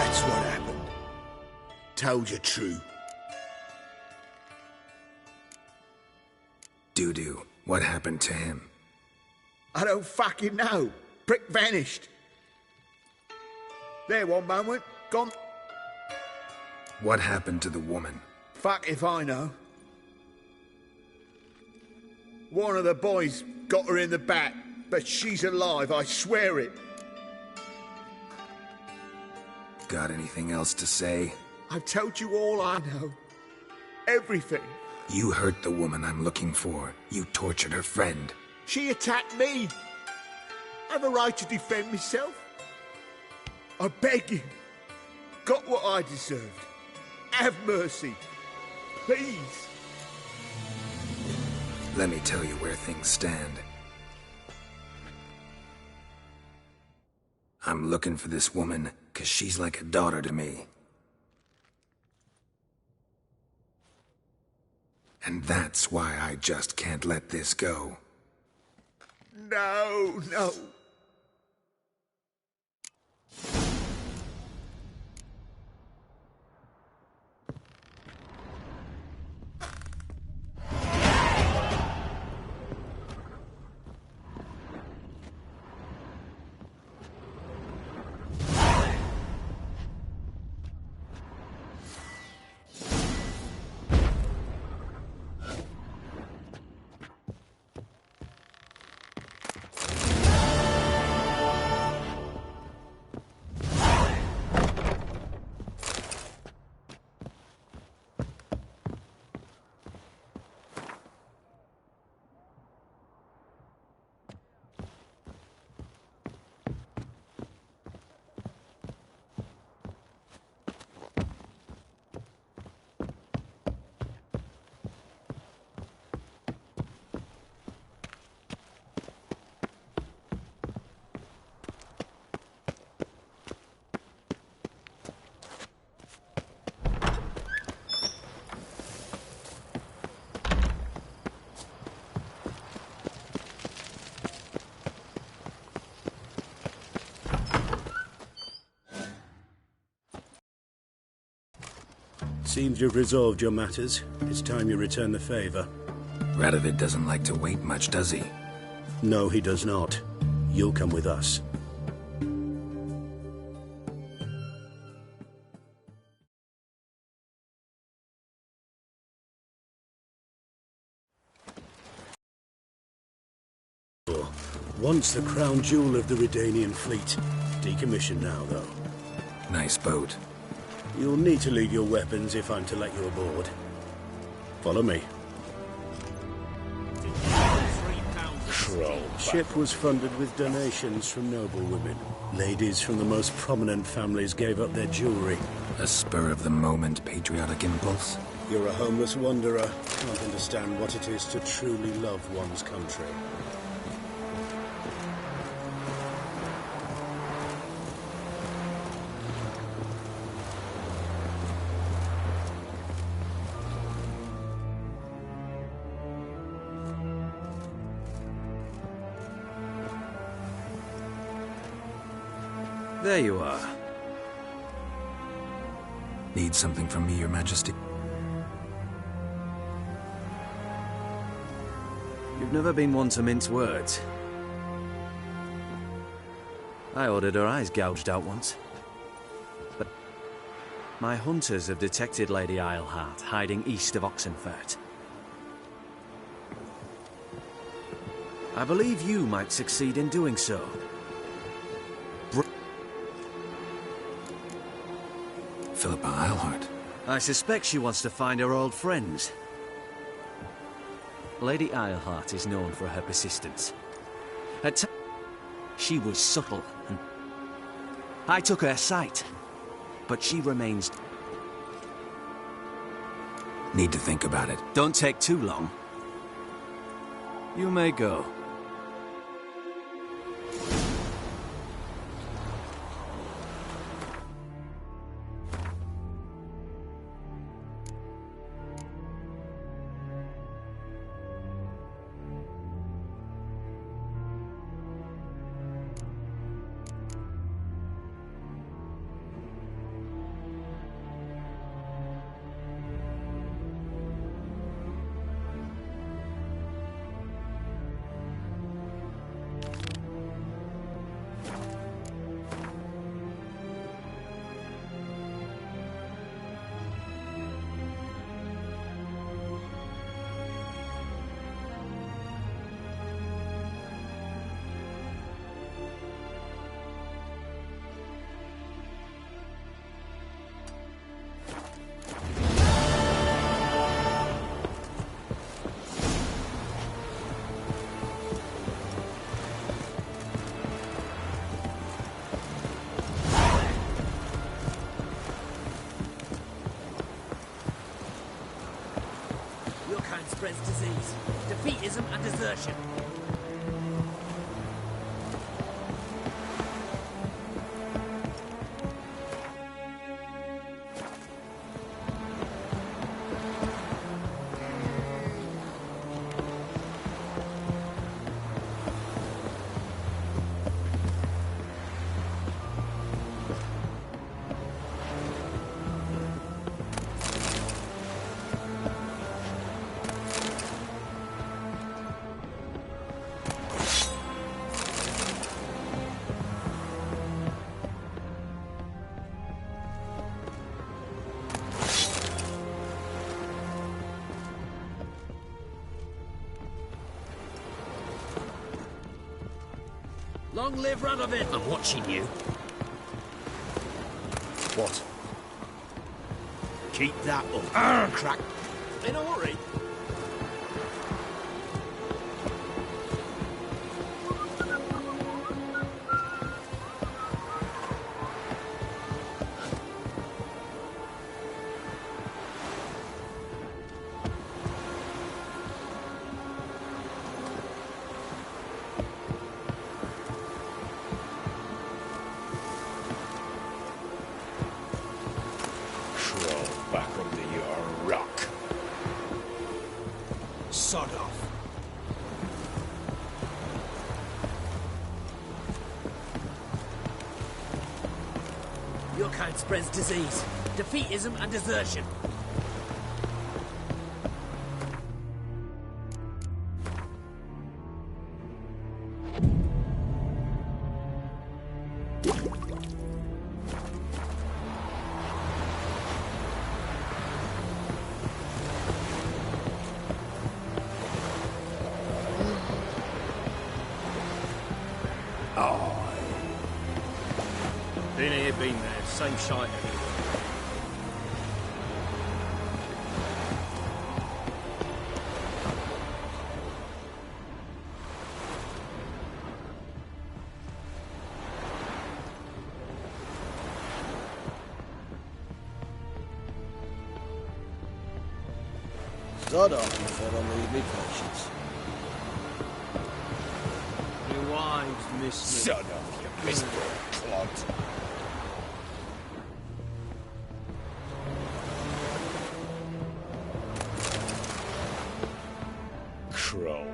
That's what happened. Told you true. Doo-doo, what happened to him? I don't fucking know. Prick vanished. There one moment, gone. What happened to the woman? Fuck if I know. One of the boys got her in the back, but she's alive, I swear it. Got anything else to say? I've told you all I know. Everything. You hurt the woman I'm looking for. You tortured her friend. She attacked me. I have a right to defend myself. I beg you. Got what I deserved. Have mercy. Please. Let me tell you where things stand. I'm looking for this woman, 'cause she's like a daughter to me. And that's why I just can't let this go. No, no. Seems you've resolved your matters. It's time you return the favor. Radovid doesn't like to wait much, does he? No, he does not. You'll come with us. Once the crown jewel of the Redanian fleet. Decommissioned now, though. Nice boat. You'll need to leave your weapons if I'm to let you aboard. Follow me. Ship was funded with donations from noblewomen. Ladies from the most prominent families gave up their jewelry. A spur-of-the-moment patriotic impulse? You're a homeless wanderer. Can't understand what it is to truly love one's country. There you are. Need something from me, Your Majesty? You've never been one to mince words. I ordered her eyes gouged out once. But my hunters have detected Lady Islehart hiding east of Oxenfurt. I believe you might succeed in doing so. Philippa Islehart. I suspect she wants to find her old friends. Lady Islehart is known for her persistence. At times, she was subtle and I took her sight, but she remains... Need to think about it. Don't take too long. You may go. spreads disease, defeatism and desertion. Long live Radovid! I'm watching you. What? Keep that up. Crack. In a hurry. Back under your rock. Sod off. Your kind spreads disease, defeatism and desertion. Been here, been there. Same shite everywhere. Sod off before I leave me patience. Your wives miss me. Son of you, Mr. Clod. Crowbar.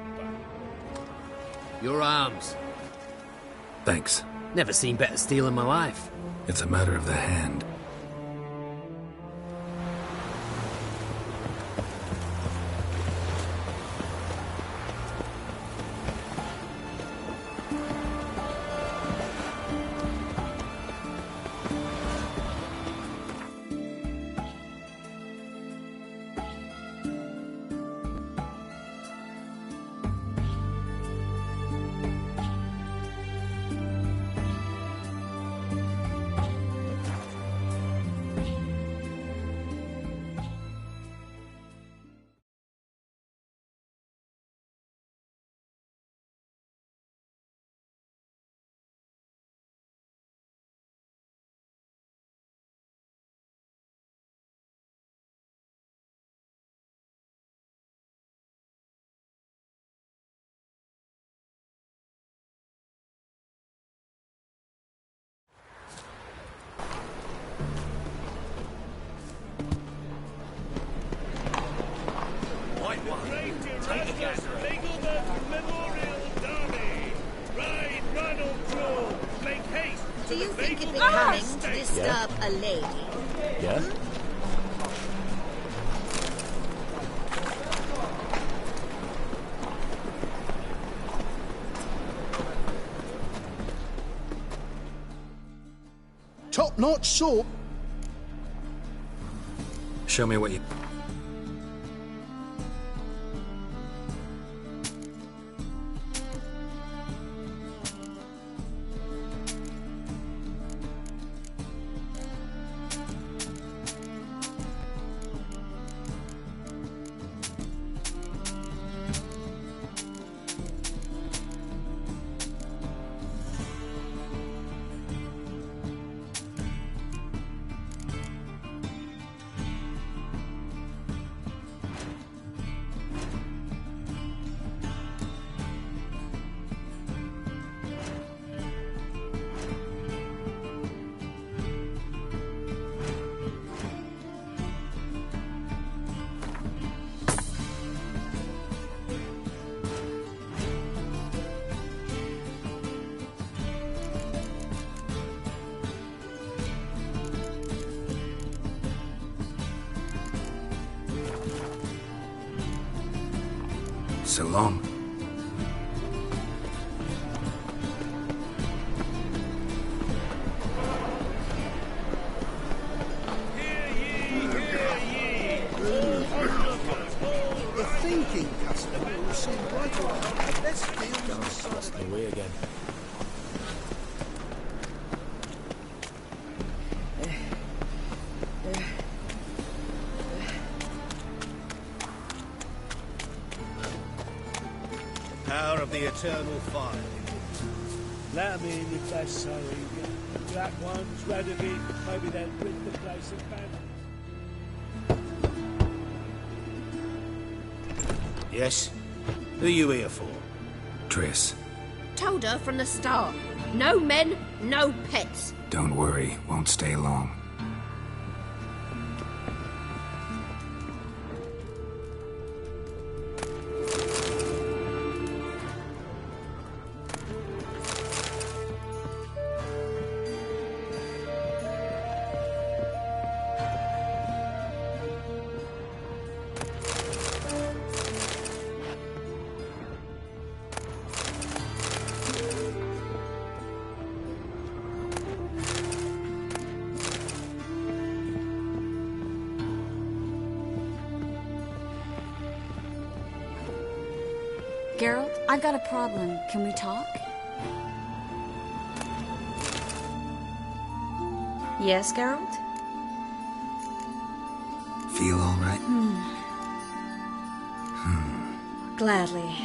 Your arms. Thanks. Never seen better steel in my life. It's a matter of the hand. Do you think it's becoming to disturb a lady? Yeah? Top-notch soup. Show me what you... So long. The thinking customer will see right away. Let's deal Lost the way again. Power of the eternal fire. Let 'em in if they're so eager. The black ones, red of it, maybe they'll rid the place of bandits. Yes? Who are you here for? Triss, Told her from the start. No men, no pets. don't worry, won't stay long. Geralt, I've got a problem. Can we talk? Yes, Geralt? Feel all right? Gladly.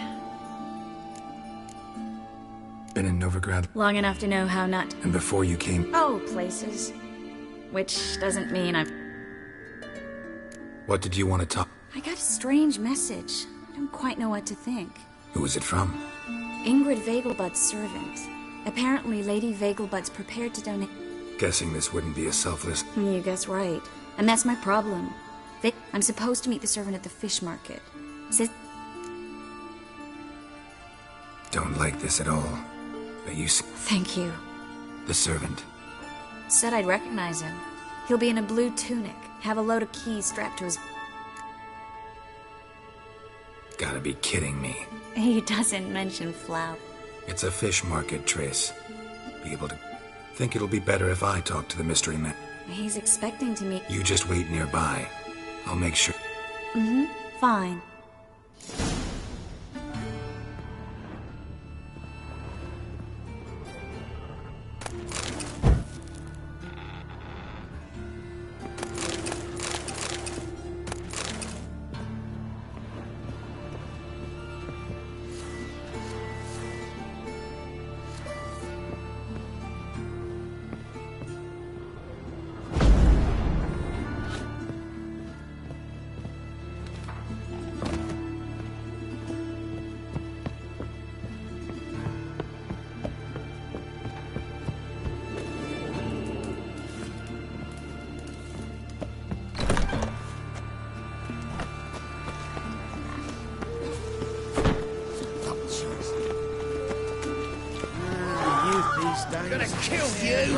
Been in Novigrad, Long enough to know how not... and before you came, Oh, places. Which doesn't mean I'm... what did you want to talk? I got a strange message. I don't quite know what to think. Who was it from? Ingrid Vegelbud's servant. Apparently, Lady Vegelbud's prepared to donate... Guessing this wouldn't be a selfless... You guess right. And that's my problem. I'm supposed to meet the servant at the fish market. Says... Don't like this at all. But you see, Thank you. the servant. Said I'd recognize him. He'll be in a blue tunic, have a load of keys strapped to his... Gotta be kidding me. He doesn't mention flour. It's a fish market, Triss. Be able to... Think it'll be better if I talk to the mystery man. He's expecting to meet... You just wait nearby. I'll make sure... Fine. I'm gonna kill you!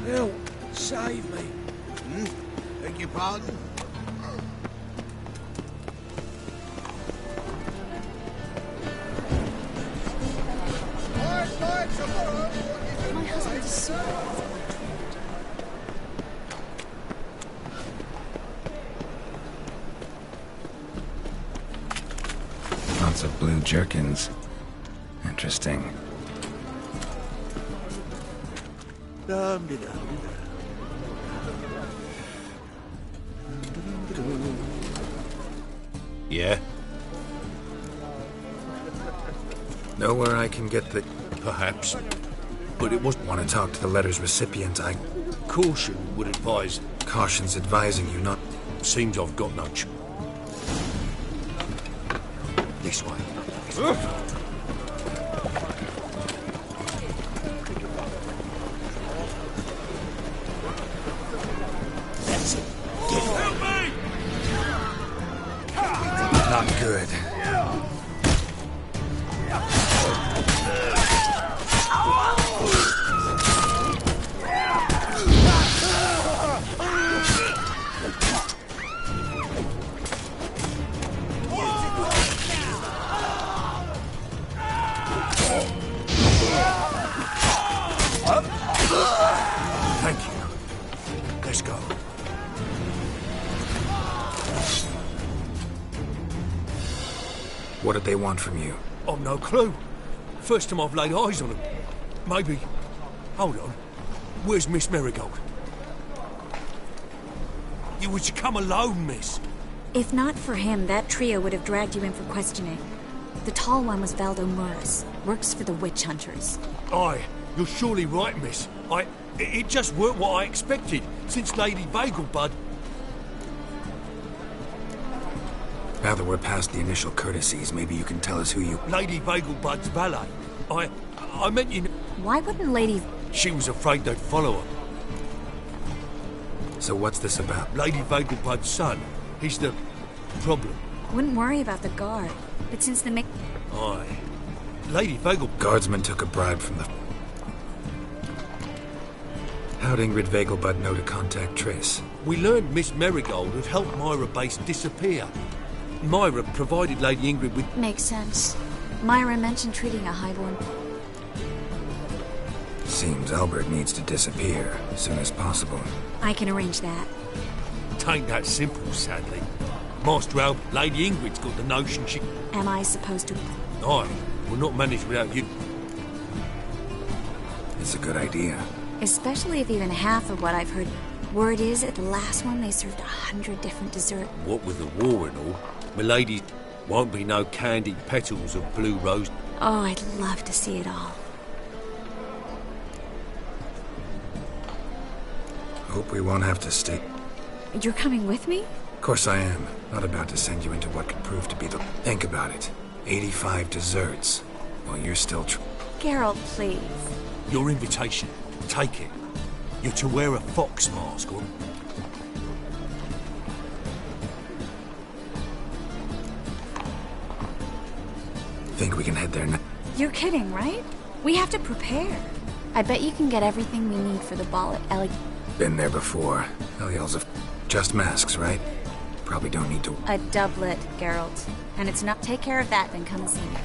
Help! Save me! Beg your pardon? My husband is so... Lots of blue jerkins. Interesting. Yeah? Know where I can get the... Perhaps. But it was... Want to talk to the letter's recipient, I... Caution would advise. Caution's advising you not... Seems I've got no choice. This way. That's it. Get it. Help me! Not good. What did they want from you? I've no clue. First time I've laid eyes on them. Maybe... Hold on. Where's Miss Marigold? You was to come alone, miss. If not for him, that trio would have dragged you in for questioning. The tall one was Valdo Morris. Works for the witch hunters. Aye, you're surely right, miss. It just weren't what I expected, since Lady Bagelbud... Now that we're past the initial courtesies, maybe you can tell us who you... Lady Bagelbud's valet. I meant you... Why wouldn't Lady... She was afraid they'd follow her. So what's this about? Lady Bagelbud's son. He's the... problem. Wouldn't worry about the guard. But since the Aye. Lady Vagel... Guardsman took a bribe from the... How'd Ingrid Vagelbud know to contact Triss? We learned Miss Marigold had helped Myra Base disappear. Myra provided Lady Ingrid with... Makes sense. Myra mentioned treating a highborn... Seems Albert needs to disappear as soon as possible. I can arrange that. Tain't that simple, sadly. Master Albert, Lady Ingrid's got the notion she... Am I supposed to... Aye, we'll not manage without you. It's a good idea. Especially if even half of what I've heard... Word is, at the last one, they served 100 different desserts. What with the war and all, milady, won't be no candied petals of blue rose. Oh, I'd love to see it all. Hope we won't have to stay. You're coming with me? Of course I am. Not about to send you into what could prove to be the... Think about it. 85 desserts. While you're still Geralt, please. Your invitation. Take it. You're to wear a fox mask on. Think we can head there now? You're kidding, right? We have to prepare. I bet you can get everything we need for the ball at Ellie. Been there before. Eliel's of... Just masks, right? Probably don't need to... A doublet, Geralt. And it's not... Take care of that, then come see me.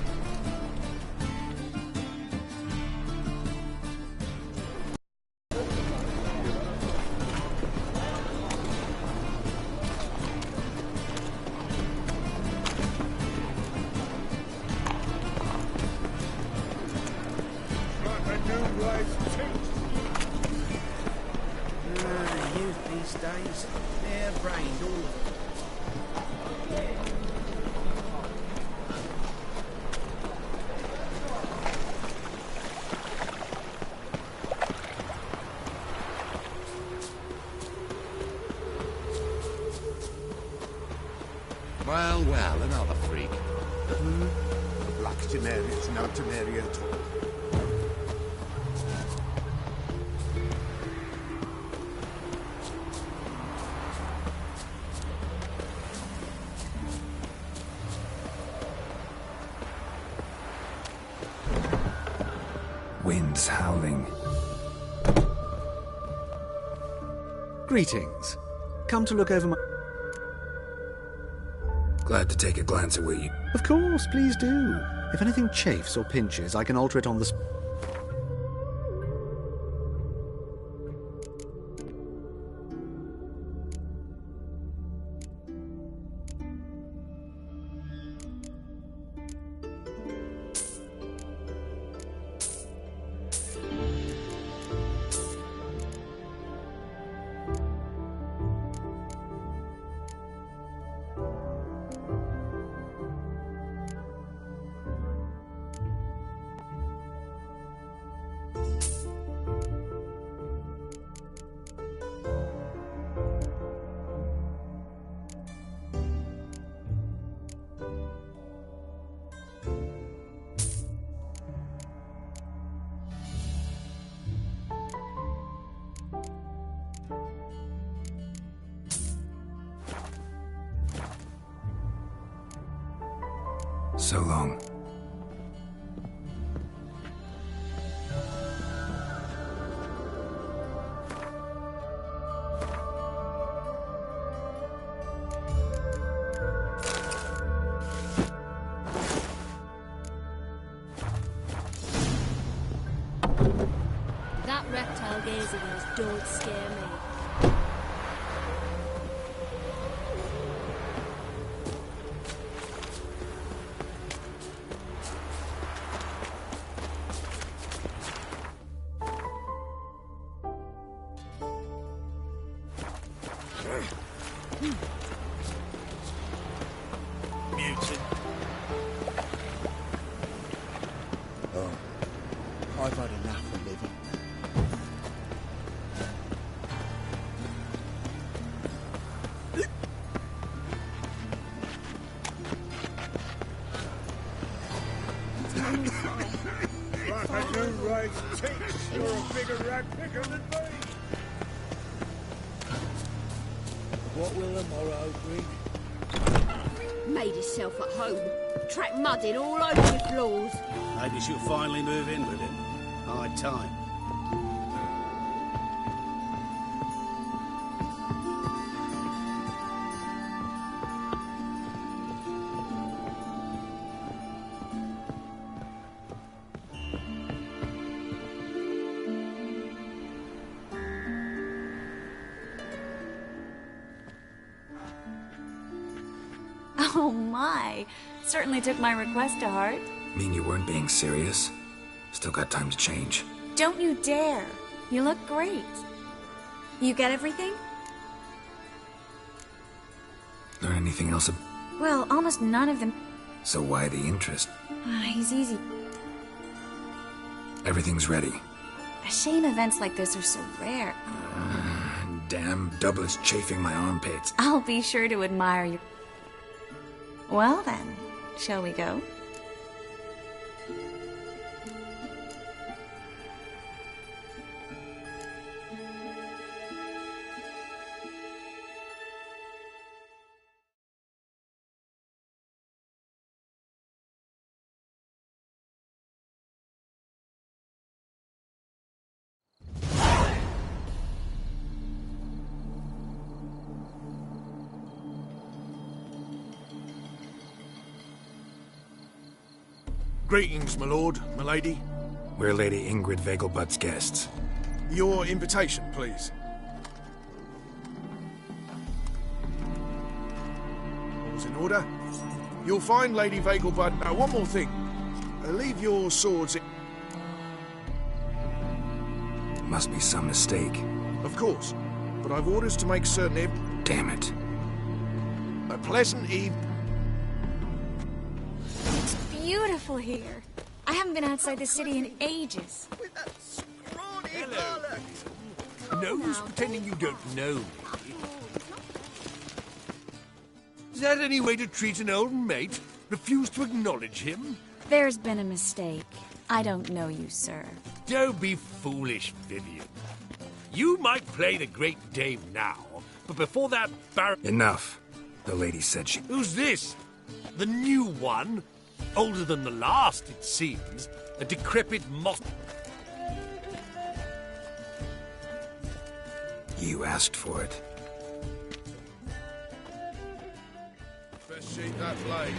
Well, another freak. Black Temerians, no Temeria at all. Winds howling. Greetings. Come to look over my... Glad to take a glance at what you... Of course, please do. If anything chafes or pinches, I can alter it on the... So long. That reptile gaze of yours don't scare me. Like a new race teach. You're a bigger rat picker than me. What will the morrow bring? Made herself at home. Track mudding all over your floors. Maybe she'll finally move in with him. High time. Oh my. Certainly took my request to heart. Mean you weren't being serious? Still got time to change. Don't you dare. You look great. You get everything? Learn anything else? Well, almost none of them. So why the interest? He's easy. Everything's ready. A shame events like this are so rare. Damn doublets chafing my armpits. I'll be sure to admire you. Well then, shall we go? Greetings, my lord, my lady. We're Lady Ingrid Vegelbud's guests. Your invitation, please. All's in order. You'll find Lady Vegelbud... Now, one more thing. Leave your swords in... Must be some mistake. Of course. But I've orders to make certain if... Damn it. A pleasant eve... It's beautiful here. I haven't been outside the city in ages. With that scrawny Nose pretending you don't know me. Is that any way to treat an old mate? Refuse to acknowledge him? There's been a mistake. I don't know you, sir. Don't be foolish, Vivian. You might play the great dame now, but before that Enough. The lady said she... Who's this? The new one? Older than the last, it seems. A decrepit moth... You asked for it. Best sheet that blade.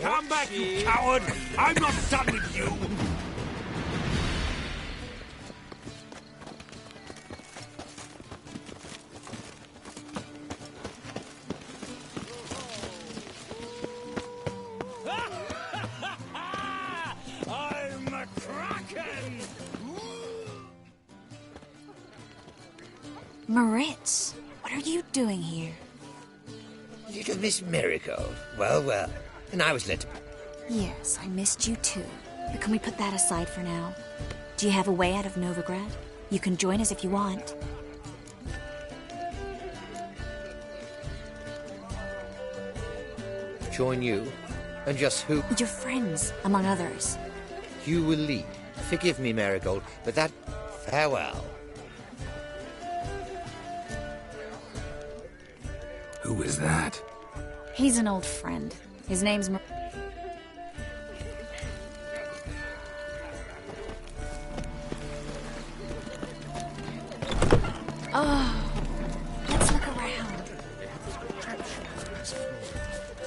Come back, you coward! I'm not done with you! I'm a kraken! Moritz, what are you doing here? Little Miss Marigold. Well, well. And I was let... Yes, I missed you too. But can we put that aside for now? Do you have a way out of Novigrad? You can join us if you want. Join you? And just who? Your friends, among others. You will lead. Forgive me, Marigold, but that... Farewell. Who is that? He's an old friend. His name's Oh, let's look around.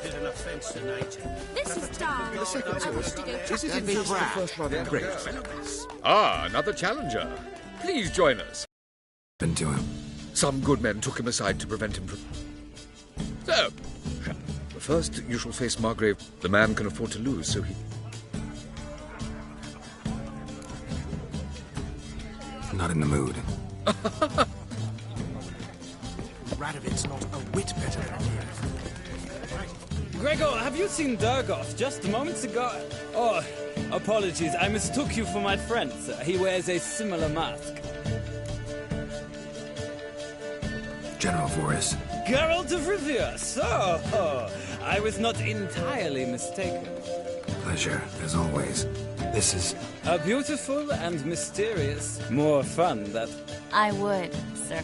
There's an offence to nature. This is dark. I wish to go This is indeed the first run in great. Another challenger. Please join us. Been to him. Some good men took him aside to prevent him from... So, first you shall face Margrave. The man can afford to lose, so he... Not in the mood. Radovic's not a whit better than you. Gregor, have you seen Durgoth just moments ago? Oh, apologies, I mistook you for my friend, sir. He wears a similar mask. General Voris. Geralt of Rivia, so I was not entirely mistaken. Pleasure, as always. This is... A beautiful and mysterious, more fun that... I would, sir.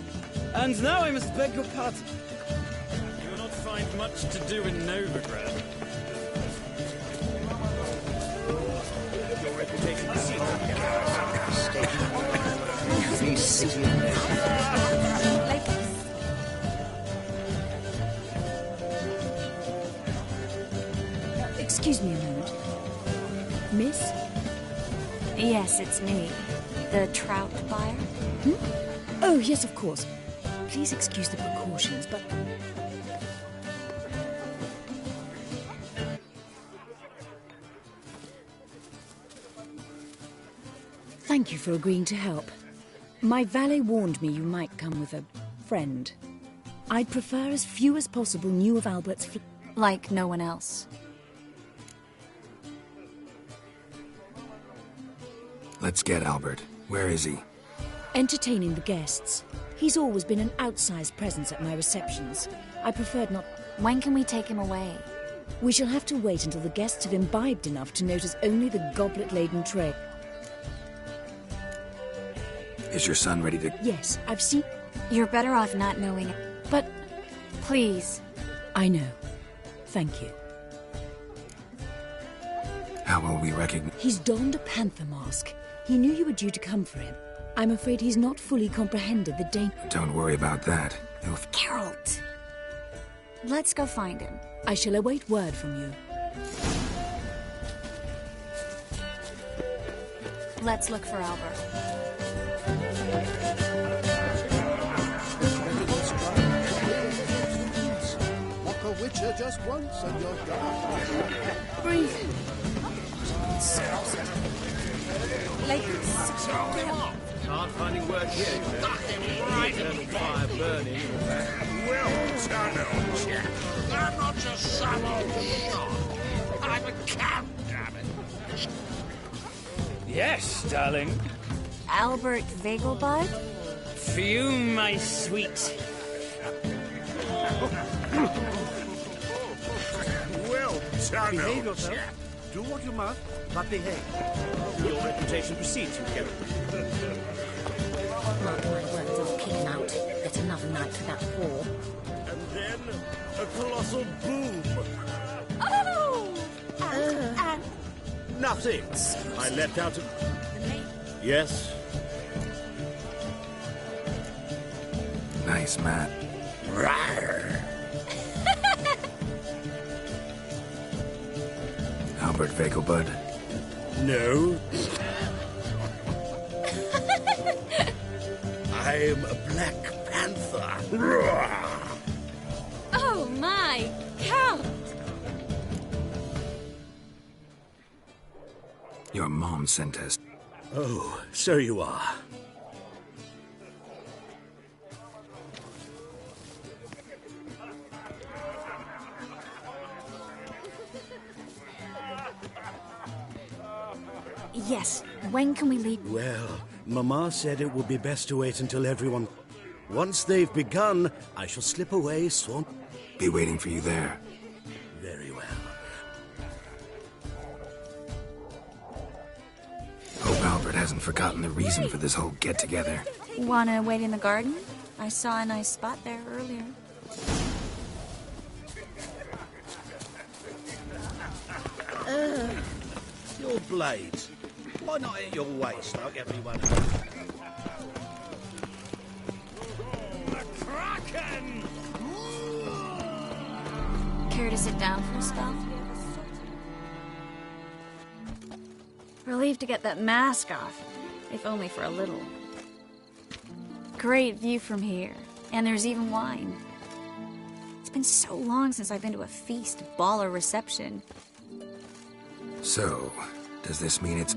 And now I must beg your pardon. You will not find much to do in Novigrad. Your reputation precedes you. Excuse me a moment. Miss? Yes, it's me. The trout buyer? Hmm? Oh, yes, of course. Please excuse the precautions, but... Thank you for agreeing to help. My valet warned me you might come with a friend. I'd prefer as few as possible knew of Albert's... Like no one else. Let's get Albert. Where is he? Entertaining the guests. He's always been an outsized presence at my receptions. I preferred not... When can we take him away? We shall have to wait until the guests have imbibed enough to notice only the goblet-laden tray. Is your son ready to... Yes, I've seen... You're better off not knowing. But... Please. I know. Thank you. How will we recognize... He's donned a panther mask. He knew you were due to come for him. I'm afraid he's not fully comprehended the danger... Don't worry about that. Geralt! Let's go find him. I shall await word from you. Let's look for Albert. Walk a witcher just once and you're done. Breathe. Can't find any work here. Eternal fire burning. Well done, old chap. I'm not just some old shot. I'm a count, damn it. Yes, darling. Albert Vegelbud? For you, my sweet. Well done, Behave old yourself. chap. Do what you must, but behave. Your reputation precedes you, Geralt. Mark my words, I'll kick him out. Get another night for that whore. And then a colossal boom. Oh! Nothing. I leapt out of... Yes. Nice man. Rawr. Albert Vegelbud. No. I'm a Black Panther. Rawr. Oh my! Count! Your mom sent us. Oh, so you are. Yes, when can we leave? Well, Mama said it would be best to wait until everyone... Once they've begun, I shall slip away, swan... Be waiting for you there. Very well. Hope Albert hasn't forgotten the reason for this whole get-together. Wanna wait in the garden? I saw a nice spot there earlier. Your blades. Why not at your waist like everyone else? The Kraken! Care to sit down for a spell? Relieved to get that mask off, if only for a little. Great view from here, and there's even wine. It's been so long since I've been to a feast, ball, or reception. So, does this mean it's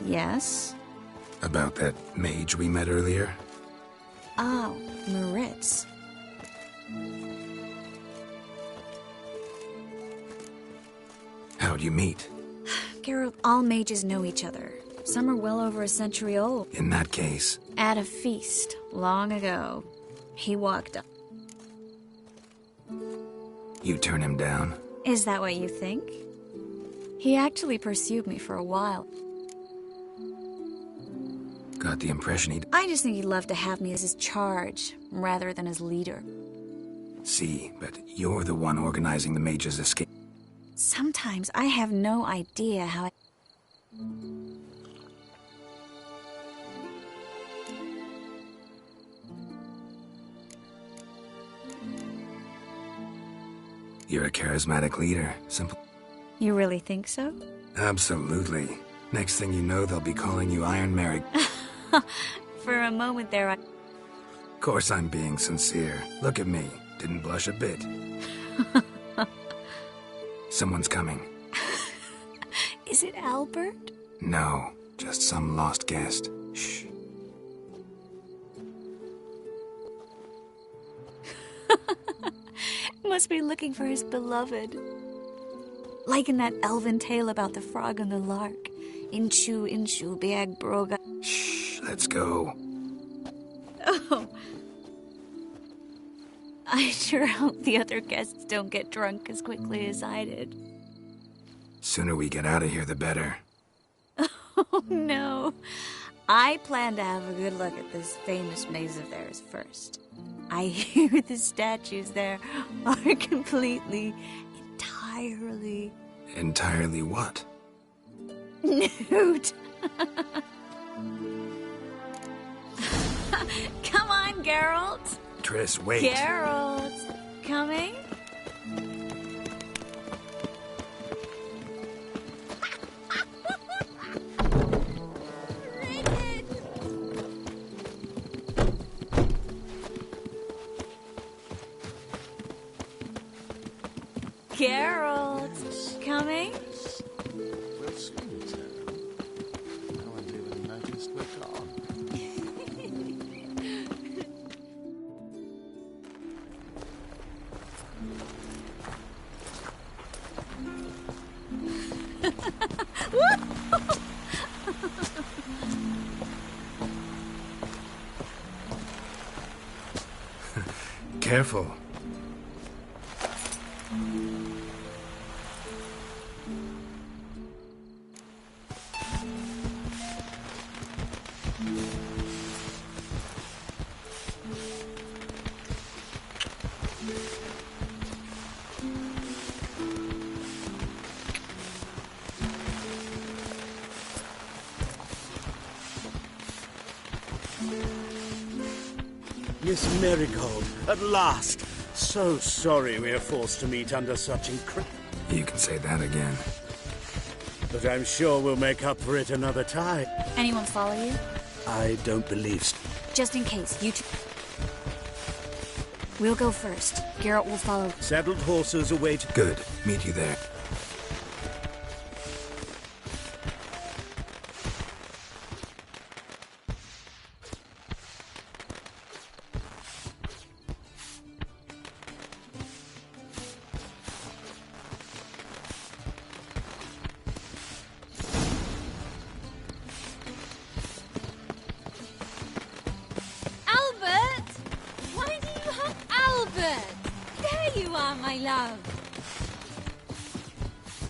Yes? about that mage we met earlier? Oh, Maritz. How'd you meet? Geralt, all mages know each other. Some are well over a century old. In that case, At a feast, long ago, he walked up. You turn him down? Is that what you think? He actually pursued me for a while. Got the impression he'd... I just think he'd love to have me as his charge, rather than his leader. See, but you're the one organizing the mage's escape. Sometimes I have no idea how You're a charismatic leader. Simple. You really think so? Absolutely. Next thing you know, they'll be calling you Iron Mary. For a moment there, Of course I'm being sincere. Look at me. Didn't blush a bit. Someone's coming. Is it Albert? No, just some lost guest. Shh. Must be looking for his beloved. Like in that elven tale about the frog and the lark. Inchu, biag broga. Shh, let's go. Oh. I sure hope the other guests don't get drunk as quickly as I did. Sooner we get out of here, the better. Oh, no. I plan to have a good look at this famous maze of theirs first. I hear the statues there are completely, entirely... Entirely what? Nude. Come on, Geralt. Triss, wait. Geralt, coming? Geralt, coming? We'll soon tell. No one's even noticed we're gone. Careful. Miss Marigold, at last! So sorry we are forced to meet under such You can say that again. But I'm sure we'll make up for it another time. Anyone follow you? I don't believe so. Just in case, you two... We'll go first. Geralt will follow. Saddled horses await. Good. Meet you there. Albert! Why do you have Albert? There you are, my love.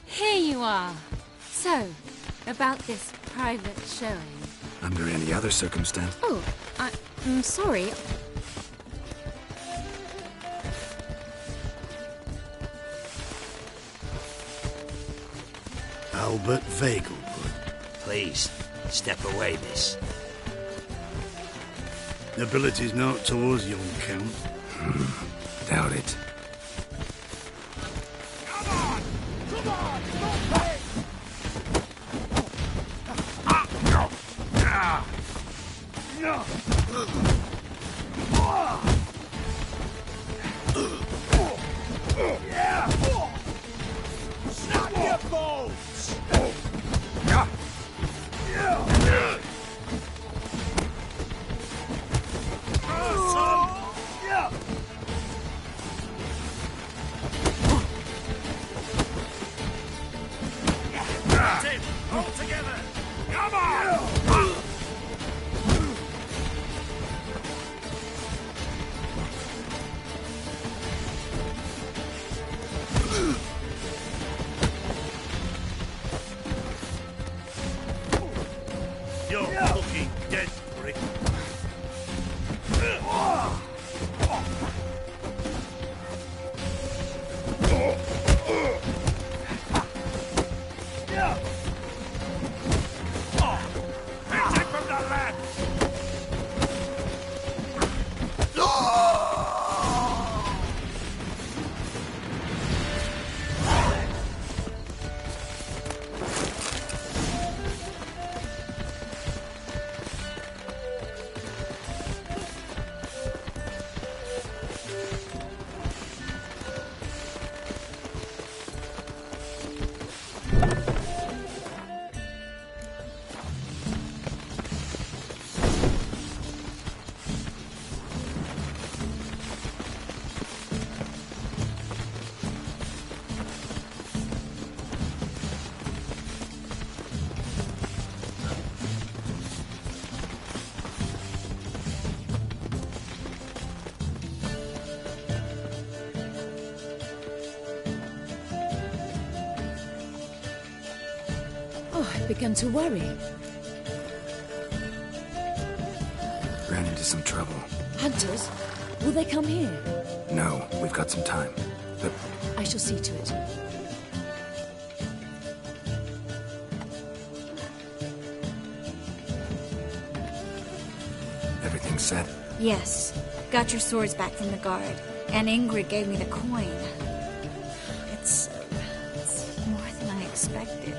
Here you are. So, about this private showing. Under any other circumstance. Oh, I'm sorry. Albert Vegelwood. Please, step away, miss. Nobility's not towards young Count. Doubt it. Snap your balls! All together! Come on! I've begun to worry. Ran into some trouble. Hunters? Will they come here? No, we've got some time. But I shall see to it. everything set? Yes. Got your swords back from the guard. And Ingrid gave me the coin. It's more than I expected.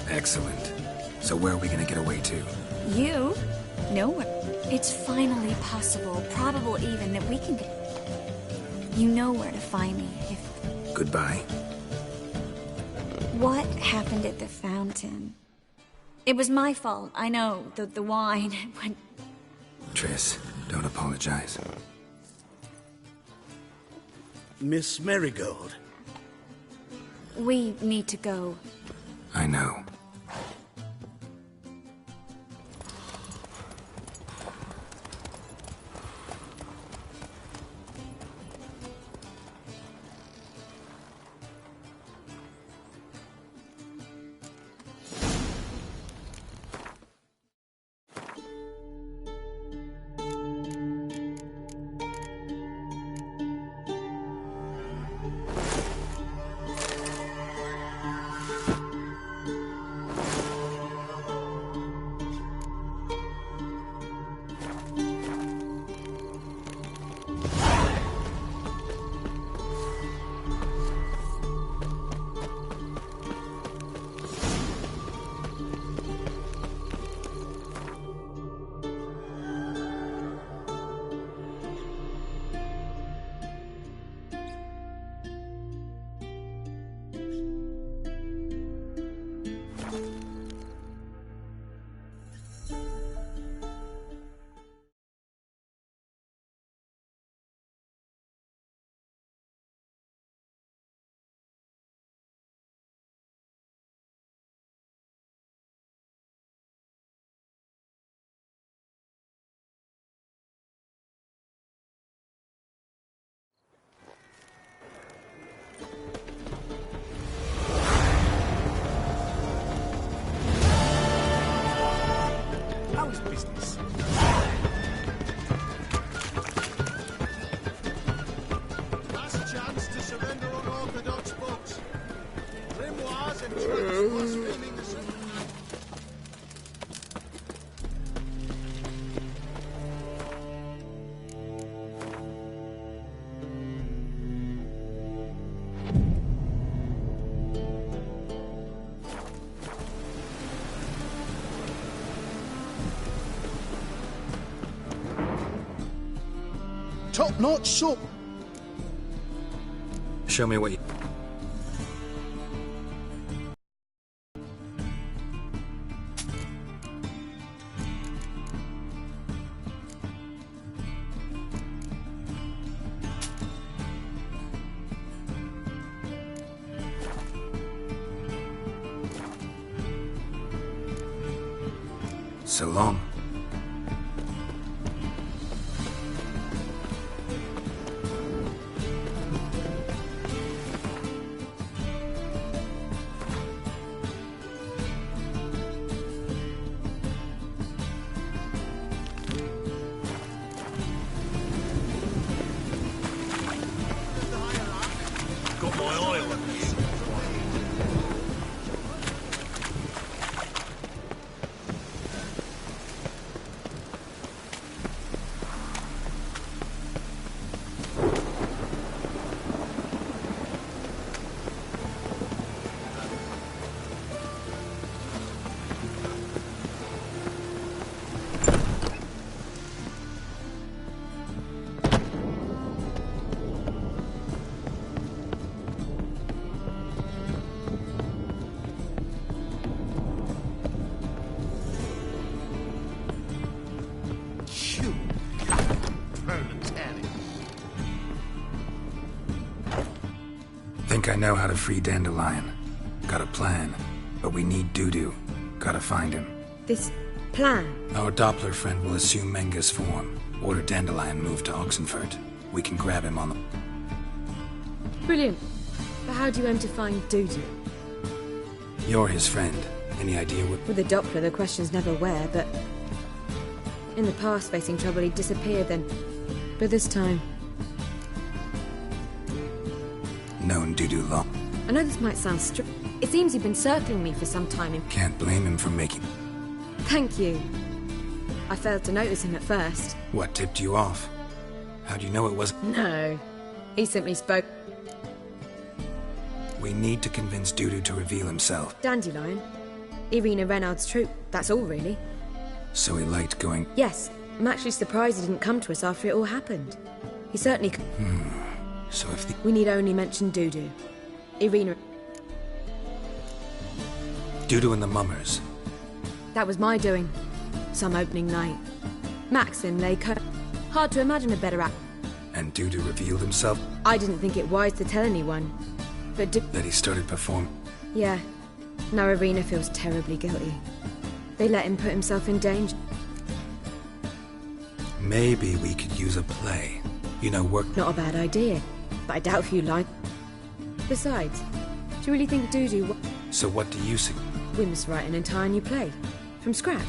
Excellent. So where are we gonna get away to? You? Nowhere. It's finally possible, probable even, that we can get... You know where to find me if... Goodbye. What happened at the fountain? It was my fault, I know. The wine went... Triss, don't apologize. Miss Marigold. We need to go. I know. How's business? Last chance to surrender unorthodox books. Grimoires and tracts blaspheming the sacred. Top-notch soup. Show me what you... So long. Got my eye on you. Think I know how to free Dandelion. Got a plan. But we need Dudu. Gotta find him. This plan? Our Doppler friend will assume Menga's form. Order Dandelion moved to Oxenfurt. We can grab him on the... Brilliant. But how do you aim to find Dudu? You're his friend. Any idea what... With the Doppler, the question's never where, but... In the past, facing trouble, he'd disappeared then. But this time... Known Dudu long. I know this might sound it seems you've been circling me for some time in... Can't blame him for making... Thank you. I failed to notice him at first. What tipped you off? How do you know it was... No. He simply spoke... We need to convince Dudu to reveal himself. Dandelion. Irina Renard's troop, that's all really. So he liked going... Yes. I'm actually surprised he didn't come to us after it all happened. He certainly... So if the... We need only mention Dudu. Irina... Dudu and the Mummers. That was my doing. Some opening night. Maxim lay hard to imagine a better act. And Dudu revealed himself? I didn't think it wise to tell anyone. But that he started performing? Yeah. Now Irina feels terribly guilty. They let him put himself in danger. Maybe we could use a play. You know, work... Not a bad idea. But I doubt if you like... Besides, do you really think Dudu... So what do you say? We must write an entire new play. From scratch.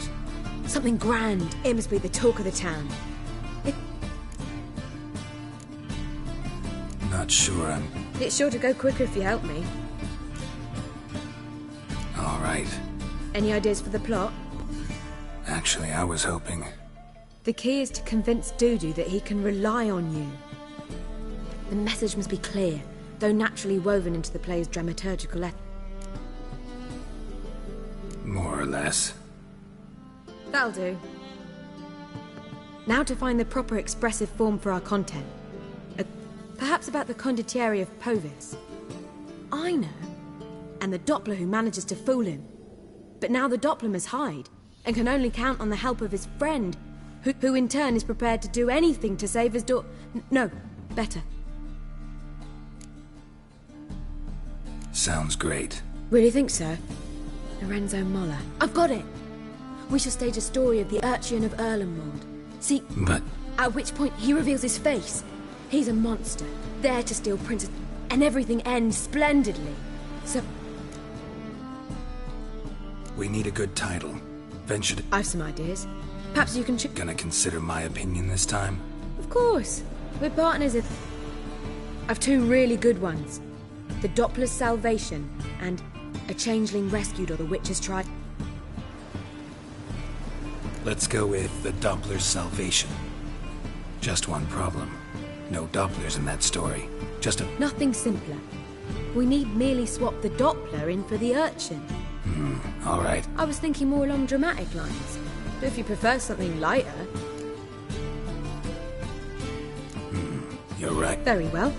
Something grand. It must be the talk of the town. Not sure I'm... It's sure to go quicker if you help me. All right. Any ideas for the plot? Actually, I was hoping... The key is to convince Dudu that he can rely on you. The message must be clear, though naturally woven into the play's dramaturgical effort. More or less. That'll do. Now to find the proper expressive form for our content. Perhaps about the condottieri of Povis. I know. And the Doppler who manages to fool him. But now the Doppler must hide, and can only count on the help of his friend, who in turn is prepared to do anything to save his daughter. No, better. Sounds great. Really think so? Lorenzo Moller. I've got it! We shall stage a story of the Urchin of Erlenwald. See, but... At which point he reveals his face. He's a monster, there to steal Princess... And everything ends splendidly. So... We need a good title. Venture to... I've some ideas. Perhaps you can... Gonna consider my opinion this time? Of course. We're partners in... I've two really good ones. The Doppler's Salvation and A Changeling Rescued or the Witch's Tried. Let's go with The Doppler's Salvation. Just one problem. No Dopplers in that story. Just a... Nothing simpler. We need merely swap the Doppler in for the Urchin. All right. I was thinking more along dramatic lines. But if you prefer something lighter... You're right. Very well.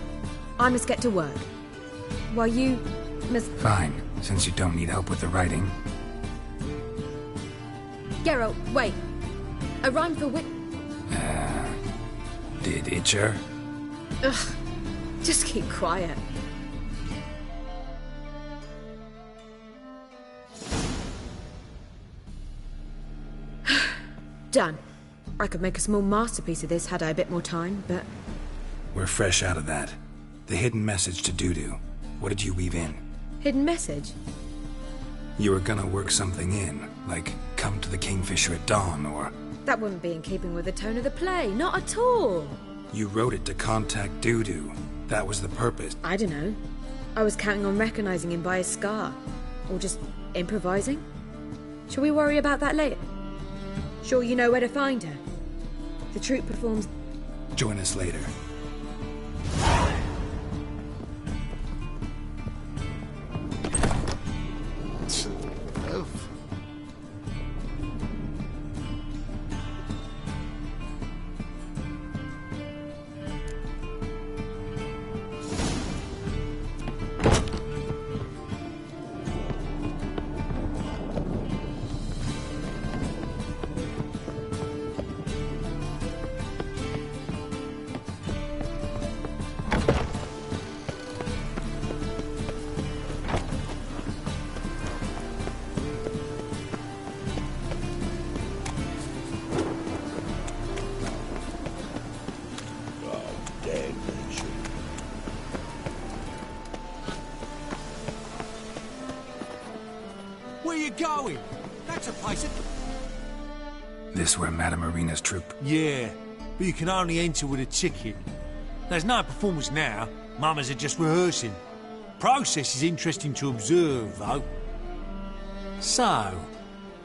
I must get to work. While you must... Fine, since you don't need help with the writing. Geralt, wait. A rhyme for wit... Did Itcher? Ugh. Just keep quiet. Done. I could make a small masterpiece of this had I a bit more time, but... We're fresh out of that. The hidden message to Dudu. What did you weave in? Hidden message? You were gonna work something in, like come to the Kingfisher at dawn, or... That wouldn't be in keeping with the tone of the play, not at all. You wrote it to contact Dudu. That was the purpose. I don't know. I was counting on recognizing him by his scar. Or just improvising. Shall we worry about that later? Sure you know where to find her? The troupe performs... Join us later. going? That's a place that... This where Madame Marina's troupe? Yeah, but you can only enter with a ticket. There's no performance now. Mamas are just rehearsing. Process is interesting to observe, though. So,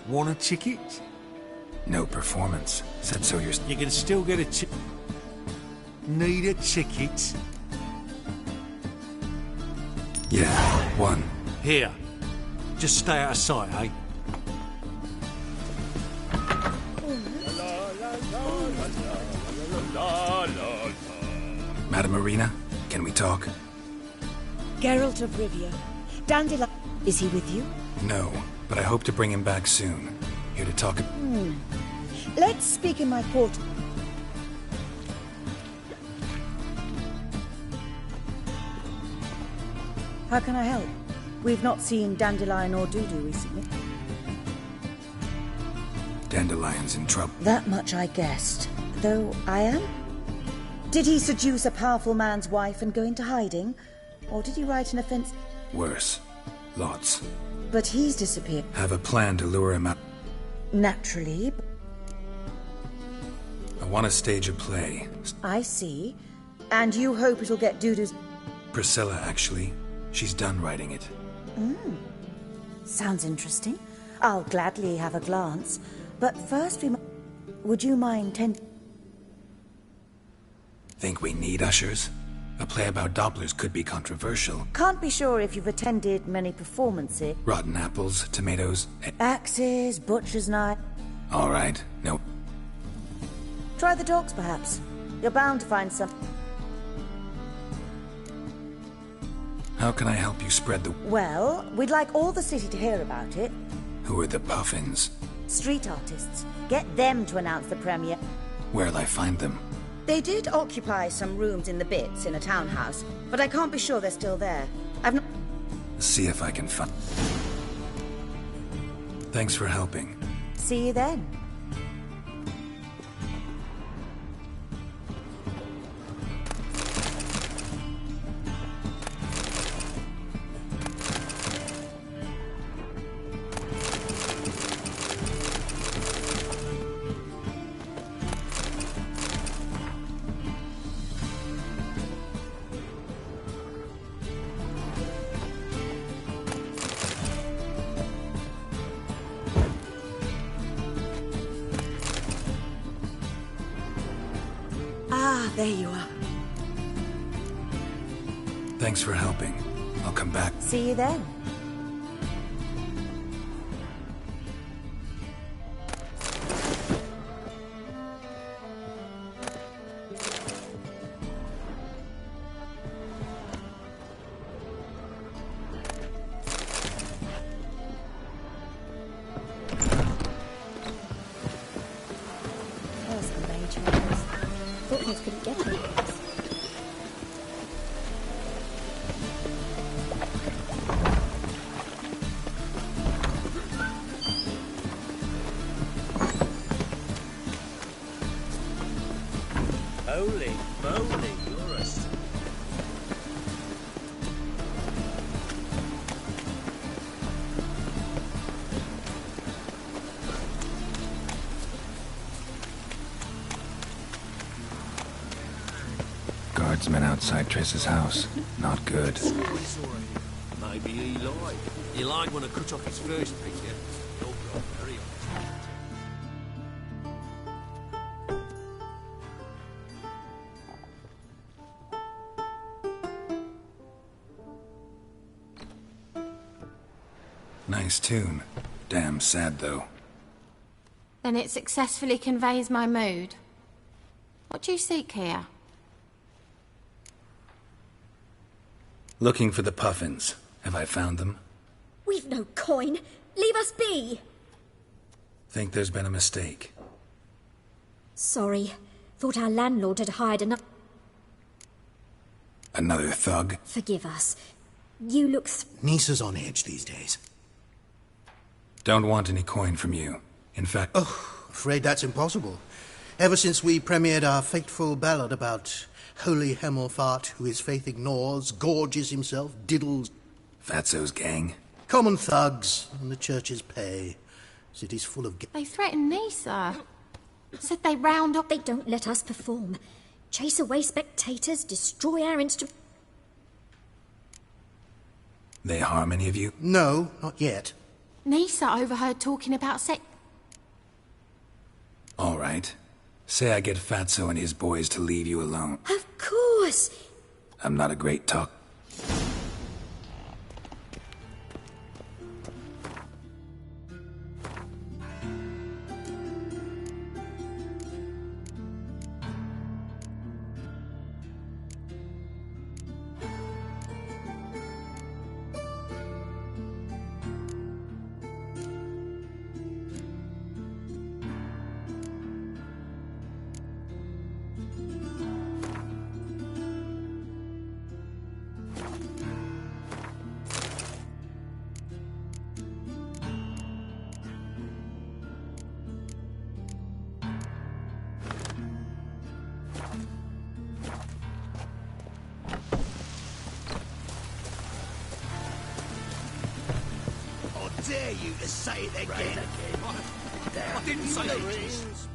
want a ticket? No performance. Said so yourself. You can still get a ticket. Need a ticket? Yeah, one. Here. Just stay out of sight, eh? Madame Marina, can we talk? Geralt of Rivia. Dandelion. Is he with you? No, but I hope to bring him back soon. Here to talk. Let's speak in my quarter. How can I help? We've not seen Dandelion or Dudu recently. Dandelion's in trouble. That much I guessed. Though I am? Did he seduce a powerful man's wife and go into hiding? Or did he write an offense? Worse. Lots. But he's disappeared. Have a plan to lure him out. Naturally. I want to stage a play. I see. And you hope it'll get Dudu's... Priscilla, actually. She's done writing it. Sounds interesting. I'll gladly have a glance. But first would you mind Think we need ushers? A play about Dopplers could be controversial. Can't be sure if you've attended many performances. Rotten apples, tomatoes... Axes, butcher's knife... All right, no... Try the dogs, perhaps. You're bound to find some... How can I help you spread the... Well, we'd like all the city to hear about it. Who are the Puffins? Street artists. Get them to announce the premiere. Where'll I find them? They did occupy some rooms in the Bits in a townhouse, but I can't be sure they're still there. I've not... See if I can find... Thanks for helping. See you then. There you are. Thanks for helping. I'll come back. See you then. Couldn't get it. Holy moly, you're a... Guardsmen outside Triss's house. Not good. Maybe he lied. He lied when I cut off his first picture. Oh God, hurry on. Nice tune. Damn sad, though. Then it successfully conveys my mood. What do you seek here? Looking for the Puffins. Have I found them? We've no coin. Leave us be. Think there's been a mistake. Sorry. Thought our landlord had hired Another thug? Forgive us. You look... Nisa's on edge these days. Don't want any coin from you. In fact... Oh, afraid that's impossible. Ever since we premiered our fateful ballad about Holy Hemelfart, who his faith ignores, gorges himself, diddles... Fatso's gang? Common thugs on the church's pay. City's full of... They threatened me, sir. Said they round up... They don't let us perform. Chase away spectators, destroy our instrument... They harm any of you? No, not yet. Nisa overheard talking about All right. Say I get Fatso and his boys to leave you alone. Of course! I'm not a great talk. Dare you to say it again? I didn't say it.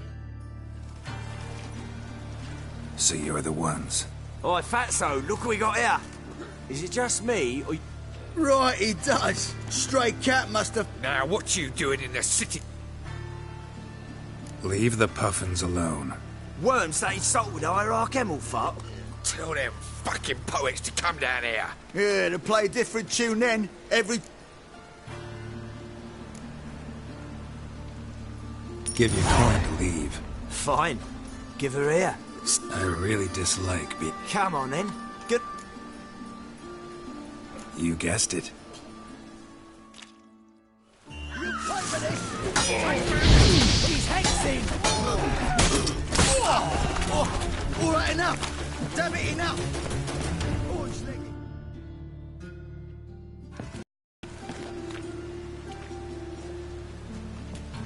So you're the ones. Oi, Fatso, look what we got here. Is it just me, or... Right, he does. Stray cat must have... Now, what you doing in the city? Leave the puffins alone. Worms that insulted Hierarch Emelfuck? Tell them fucking poets to come down here. Yeah, to play a different tune then. Every... Give your coin to leave. Fine. Give her here. I really dislike being... Come on, then. Good... You guessed it. He's hexing! All right, enough! Damn it, enough! Oh, it's leggy.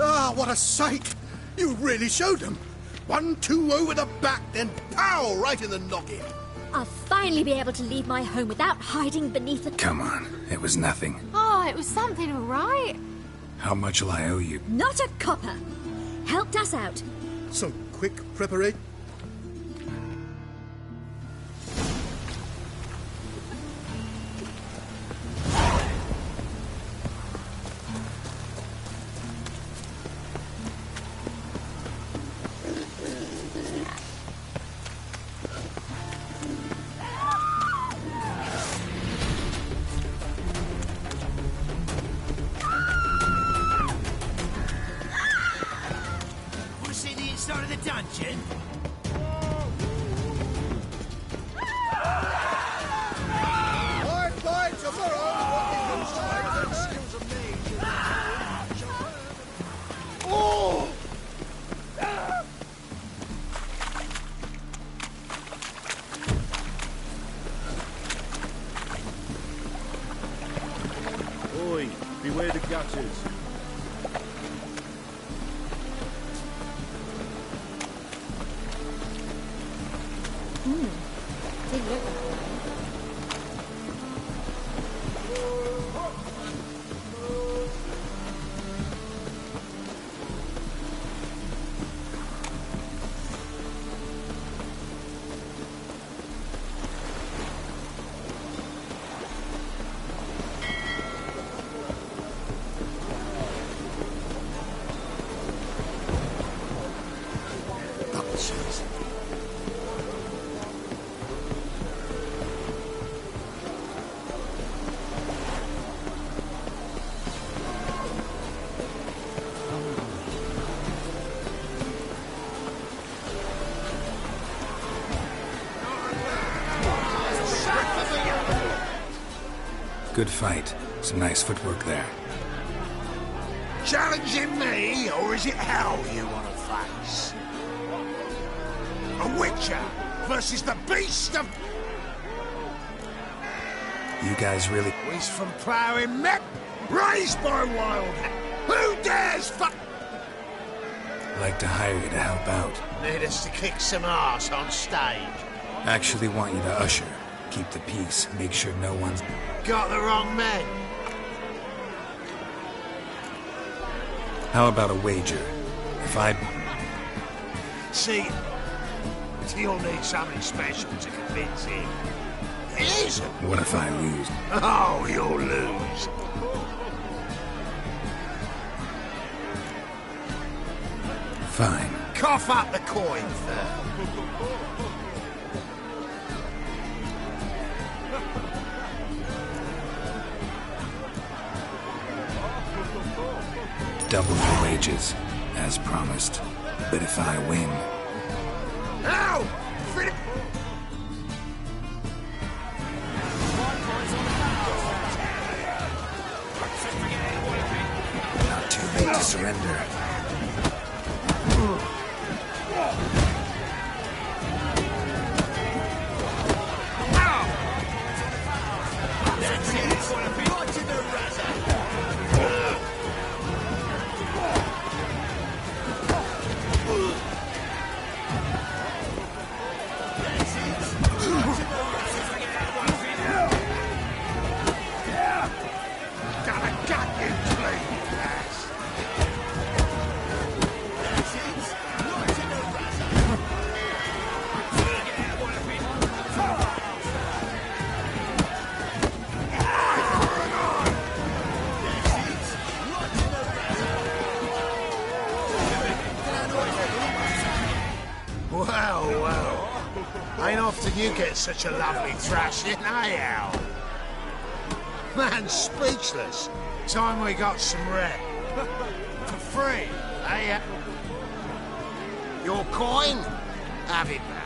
Ah, what a sight! You really showed them. 1-2 over the back, then pow! Right in the noggin. I'll finally be able to leave my home without hiding beneath a... Come on, it was nothing. Oh, it was something, all right. How much will I owe you? Not a copper. Helped us out. Some quick preparation. Inside of the dungeon? Oh! Oi, beware the gutters. Didn't look that way. Good fight. Some nice footwork there. Challenging me, or is it hell you want to face? A Witcher versus the beast of... You guys really... He's from ploughing mep, raised by wild... Who dares fuck... Like to hire you to help out. Need us to kick some ass on stage. Actually want you to usher. Keep the peace. Make sure no one's... Got the wrong man. How about a wager? If I... See, you'll need something special to convince him. It isn't. What if I lose? Oh, you'll lose. Fine. Cough up the coin first. Double the wages, as promised. But if I win... Ow! Not too late to surrender. Ain't often you get such a lovely thrashing, eh, Al? Man's speechless. Time we got some rep. For free, eh? Your coin? Have it back.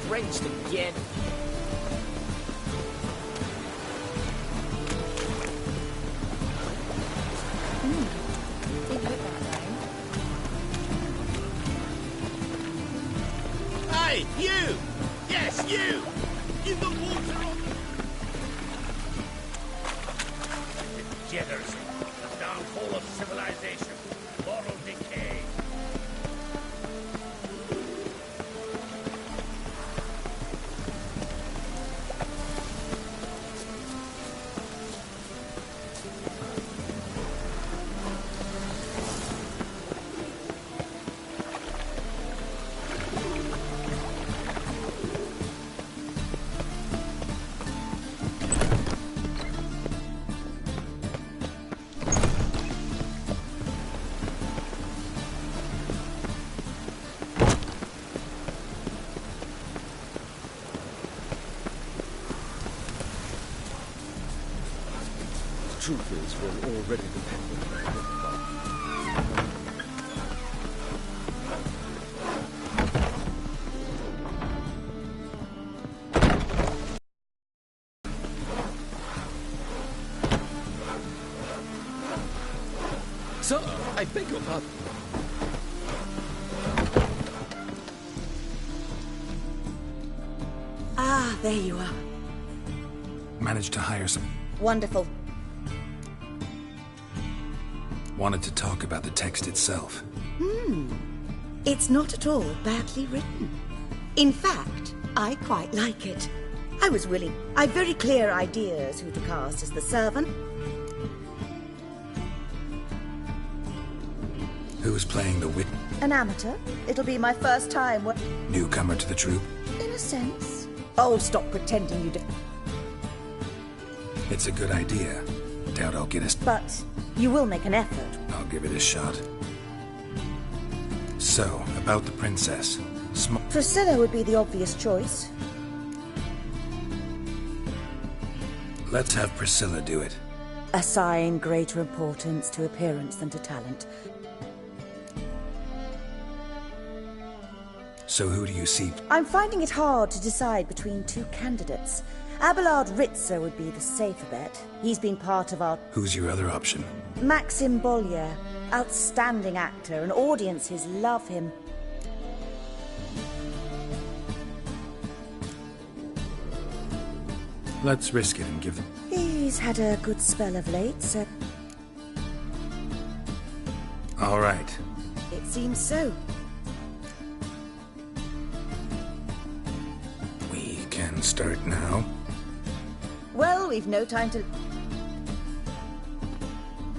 Drenched again. Hey, you! Yes, you! You've got water on! Degeneracy, the downfall of civilization, moral decay. Truth is, we're already dependent on him. Sir, I beg your pardon. Ah, there you are. Managed to hire some... Wonderful. Wanted to talk about the text itself. It's not at all badly written. In fact, I quite like it. I've very clear ideas who to cast as the servant. Who's playing the wit? An amateur. It'll be my first time. Newcomer to the troupe? In a sense. Oh, stop pretending you do. It's a good idea. Doubt I'll get us... But you will make an effort. I'll give it a shot. So, about the princess. Priscilla would be the obvious choice. Let's have Priscilla do it. assign greater importance to appearance than to talent. So who do you see? I'm finding it hard to decide between two candidates. Abelard Ritzar would be the safer bet. He's been part of our... Who's your other option? Maxim Bollier. Outstanding actor, and audiences love him. Let's risk it and give them... He's had a good spell of late, so... All right. It seems so. We can start now. Well, we've no time to...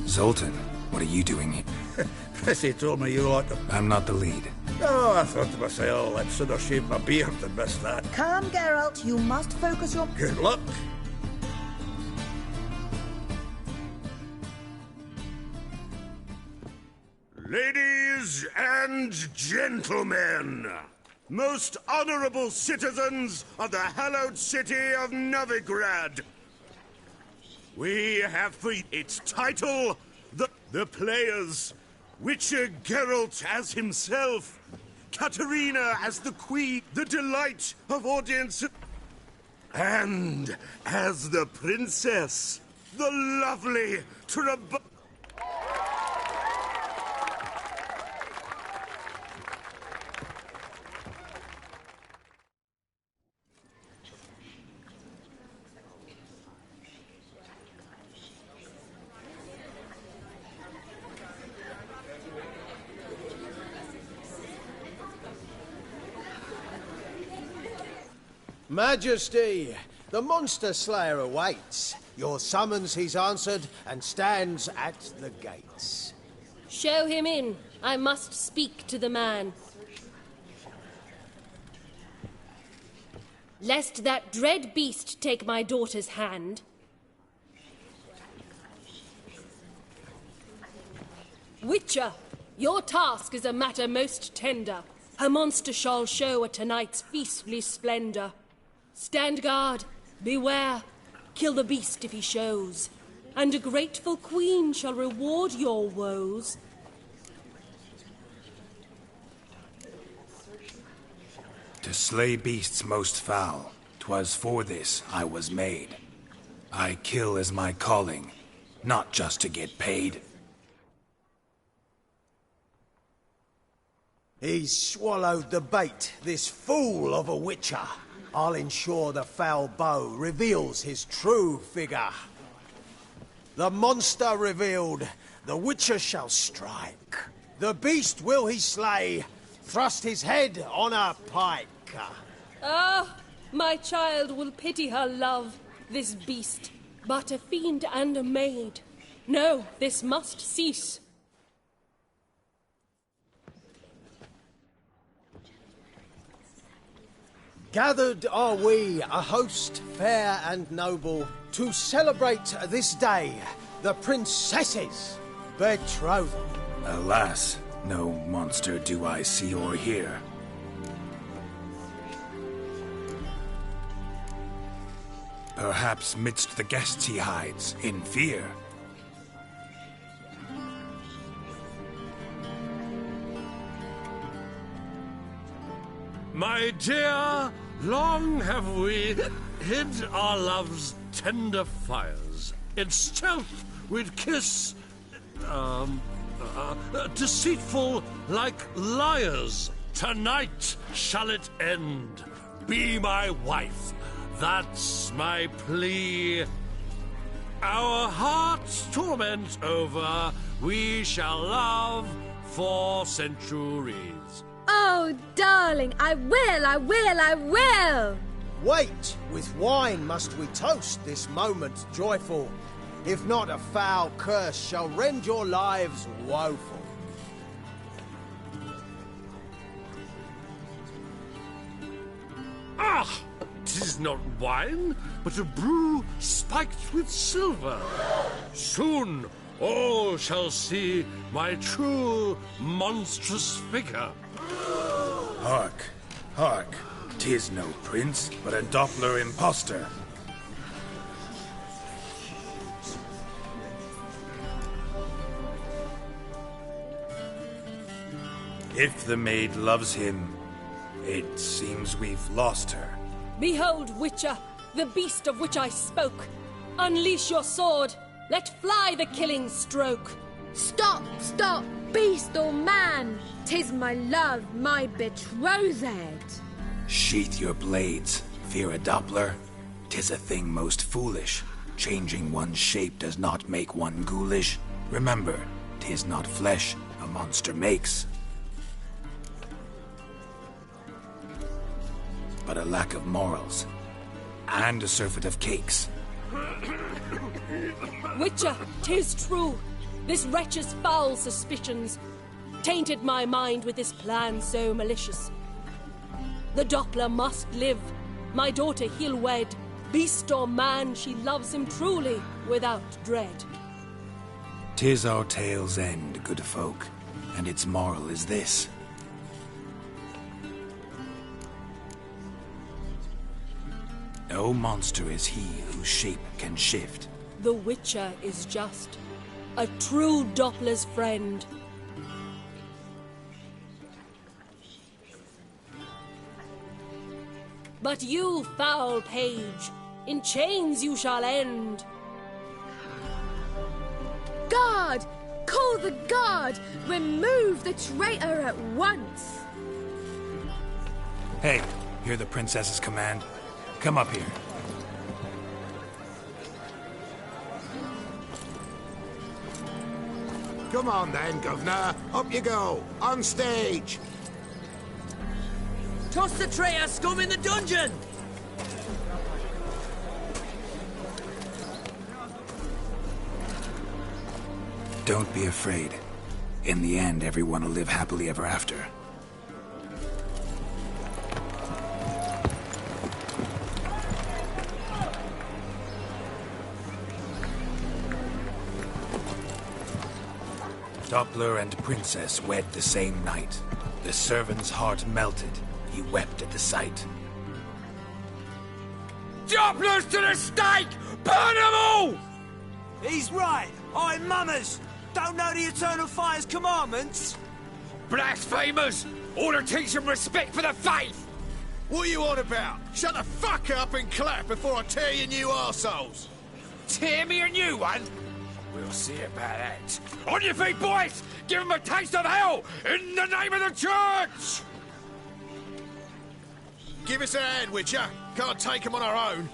Zoltan, what are you doing here? Prissy told me you ought to... I'm not the lead. Oh, I thought to myself, I'd sooner shave my beard than miss that. Calm, Geralt. You must focus your... Good luck. Ladies and gentlemen, most honorable citizens of the hallowed city of Novigrad, we have for its title, the players, Witcher Geralt as himself, Katarina as the queen, the delight of audience, and as the princess, the lovely Majesty, the monster slayer awaits. Your summons he's answered and stands at the gates. Show him in. I must speak to the man. Lest that dread beast take my daughter's hand. Witcher, your task is a matter most tender. Her monster shall show at tonight's feastly splendor. Stand guard, beware, kill the beast if he shows, and a grateful queen shall reward your woes. To slay beasts most foul, 'twas for this I was made. I kill as my calling, not just to get paid. He's swallowed the bait, this fool of a witcher. I'll ensure the foul bow reveals his true figure. The monster revealed, the witcher shall strike. The beast will he slay, thrust his head on a pike. Ah, my child will pity her love, this beast, but a fiend and a maid. No, this must cease. Gathered are we, a host fair and noble, to celebrate this day, the princess's betrothal. Alas, no monster do I see or hear. Perhaps midst the guests he hides, in fear. My dear, long have we hid our love's tender fires. In stealth we'd kiss, deceitful like liars. Tonight shall it end. Be my wife, that's my plea. Our hearts' torment over, we shall love for centuries. Oh, darling, I will, I will, I will! Wait, with wine must we toast this moment joyful. If not, a foul curse shall rend your lives woeful. Ah! 'Tis not wine, but a brew spiked with silver. Soon all shall see my true monstrous figure. Hark, hark, 'tis no prince, but a Doppler impostor. If the maid loves him, it seems we've lost her. Behold, Witcher, the beast of which I spoke. Unleash your sword. Let fly the killing stroke. Stop, stop, beast or man! 'Tis my love, my betrothed. Sheath your blades, fear a Doppler. 'Tis a thing most foolish. Changing one's shape does not make one ghoulish. Remember, 'tis not flesh a monster makes, but a lack of morals, and a surfeit of cakes. Witcher, 'tis true. This wretch's foul suspicions tainted my mind with this plan so malicious. The Doppler must live. My daughter he'll wed. Beast or man, she loves him truly, without dread. 'Tis our tale's end, good folk, and its moral is this. No monster is he whose shape can shift. The Witcher is just a true Doppler's friend. But you, foul page, in chains you shall end. Guard! Call the guard! Remove the traitor at once! Hey, hear the princess's command? Come up here. Come on then, Governor. Up you go. On stage. Toss the traitor scum in the dungeon! Don't be afraid. In the end, everyone will live happily ever after. Doppler and Princess wed the same night. The servant's heart melted. He wept at the sight. Dopplers to the stake! Burn them all! He's right. I'm mummers. Don't know the Eternal Fire's commandments? Blasphemers! Order teach them respect for the faith! What are you on about? Shut the fuck up and clap before I tear you new arseholes! Tear me a new one? We'll see about that. On your feet, boys! Give them a taste of hell in the name of the church! Give us a hand, Witcher. Can't take them on our own.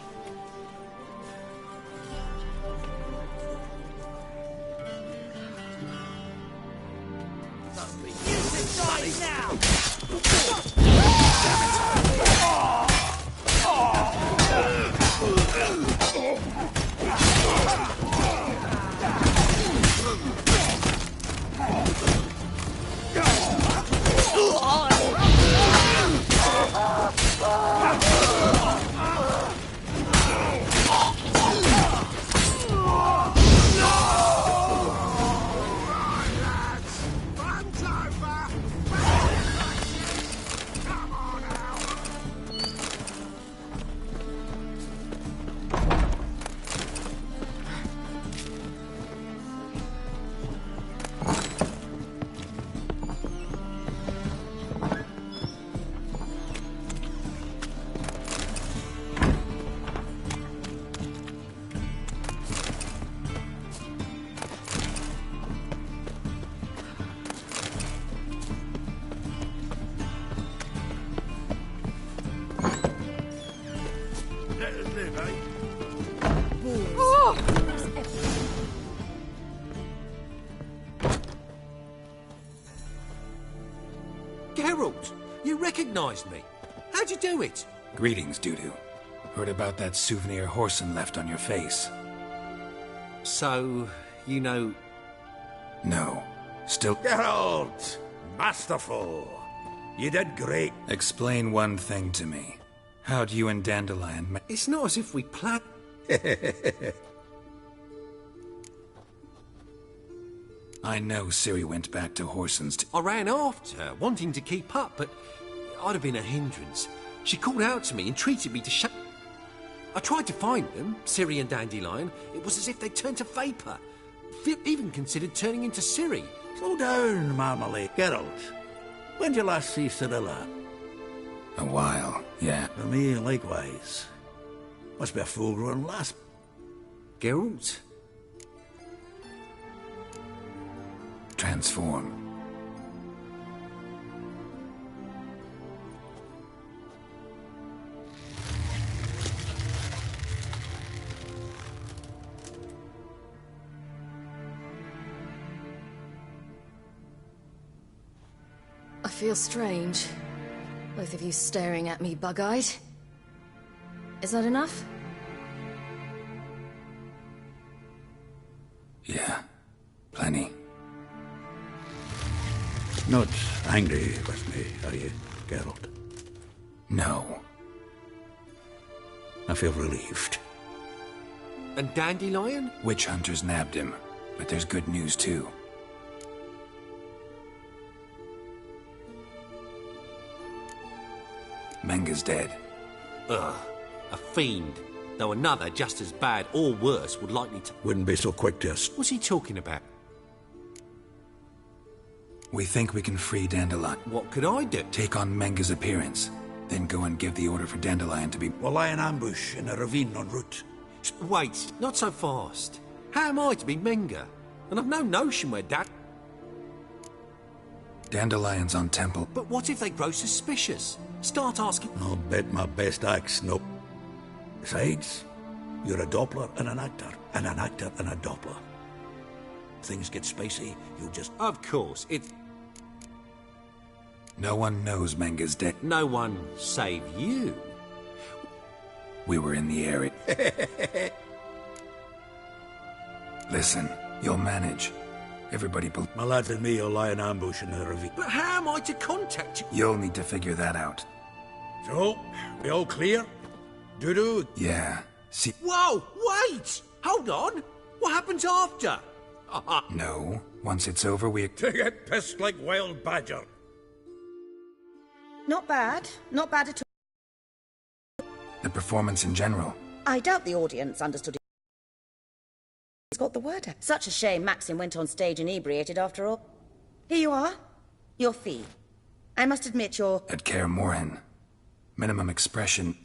Geralt, you recognized me. How'd you do it? Greetings, Dudu. Heard about that souvenir Horson left on your face. So, you know... No. Still... Geralt! Masterful! You did great. Explain one thing to me. How'd you and Dandelion... It's not as if we planned... I know Ciri went back to Horson's... I ran after her, wanting to keep up, but I'd have been a hindrance. She called out to me and treated me to shut... I tried to find them, Ciri and Dandelion. It was as if they'd turned to vapour. Even considered turning into Ciri. Slow down, Marmalade. Geralt, When did you last see Cyrilla? A while, yeah. For me, likewise. Must be a full-grown lass. Geralt? Transform. I feel strange. Both of you staring at me bug-eyed. Is that enough? Yeah, plenty. Not angry with me, are you, Geralt? No. I feel relieved. And Dandelion? Witch hunters nabbed him, but there's good news too. Menga's dead. Ugh, a fiend. Though another, just as bad or worse, would likely to... Wouldn't be so quick to... What's he talking about? We think we can free Dandelion. What could I do? Take on Menga's appearance, then go and give the order for Dandelion to be... We'll lie in ambush in a ravine en route. Wait, not so fast. How am I to be Menga? And I've no notion where Dandelion's on Temple. But what if they grow suspicious? Start asking... I'll bet my best axe, nope. Besides, you're a Doppler and an actor, and an actor and a Doppler. Things get spicy, you just... Of course, it's... No one knows Menga's dead. No one save you. We were in the area. Listen, you'll manage. Everybody My lads and me will lie in ambush in the ravine. But how am I to contact you? You'll need to figure that out. So, we all clear? Doo-doo? Yeah. See... Whoa! Wait! Hold on! What happens after? No. Once it's over, we... To get pissed like wild badger. Not bad. Not bad at all. The performance in general. I doubt the audience understood it. He's got the word out. Such a shame Maxim went on stage inebriated after all. Here you are. Your fee. I must admit you're... At Kaer Morhen. Minimum expression...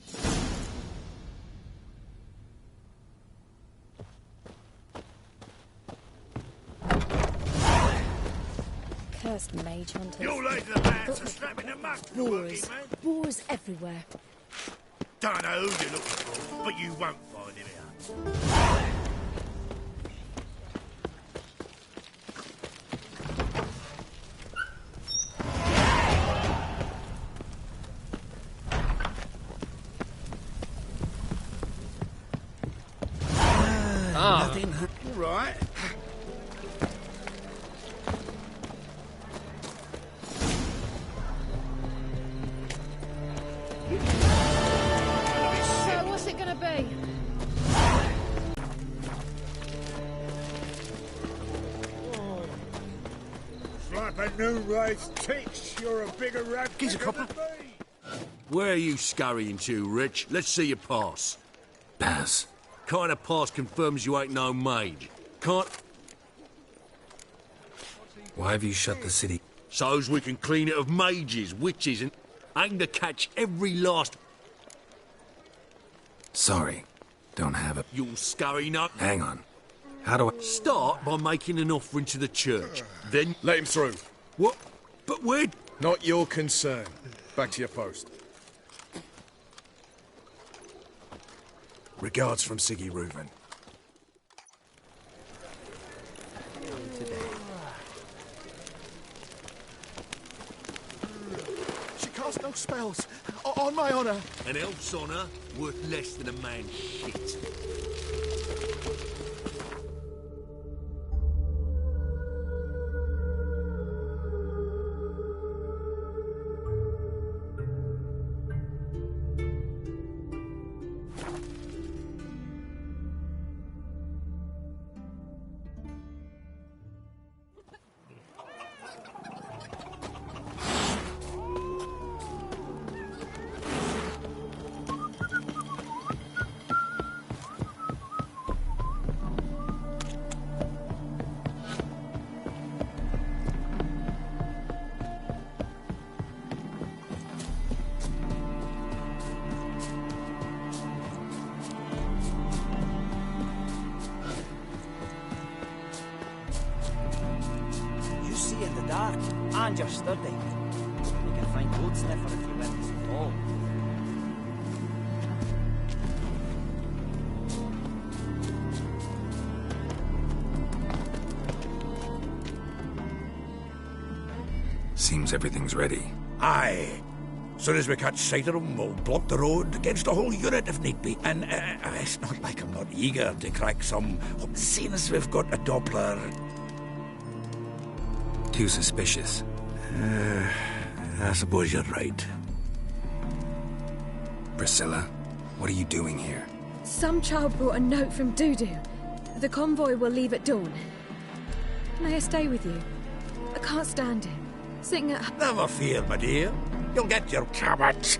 Cursed mage hunters. You're late to the bands for strapping the muck, Boars. Boars everywhere. Don't know who you're looking for, but you won't find him out. Nothing. All right. So, what's it gonna be? It's like a new race ticks. You're a bigger rat. Here's a copper. Where are you scurrying to, Rich? Let's see your pass. Pass. Kind of pass confirms you ain't no mage. Can't... Why have you shut the city? So's we can clean it of mages, witches, and aim to catch every last... Sorry. Don't have it. You'll scurry nut. Hang on. How do I... Start by making an offering to the church. Then... Let him through. What? But where... Not your concern. Back to your post. Regards from Siggy Reuven. She casts no spells. On my honour. An elf's honour worth less than a man's shit. And you're sturdy. You can find goat sniffer if you weapons at all. Seems everything's ready. Aye. Soon as we catch sight of them, we'll block the road against a whole unit if need be. And it's not like I'm not eager to crack some, seeing as we've got a Doppler. Too suspicious. I suppose you're right. Priscilla, what are you doing here? Some child brought a note from Dudu. The convoy will leave at dawn. May I stay with you? I can't stand it. Sitting at... Never fear, my dear. You'll get your cabbage.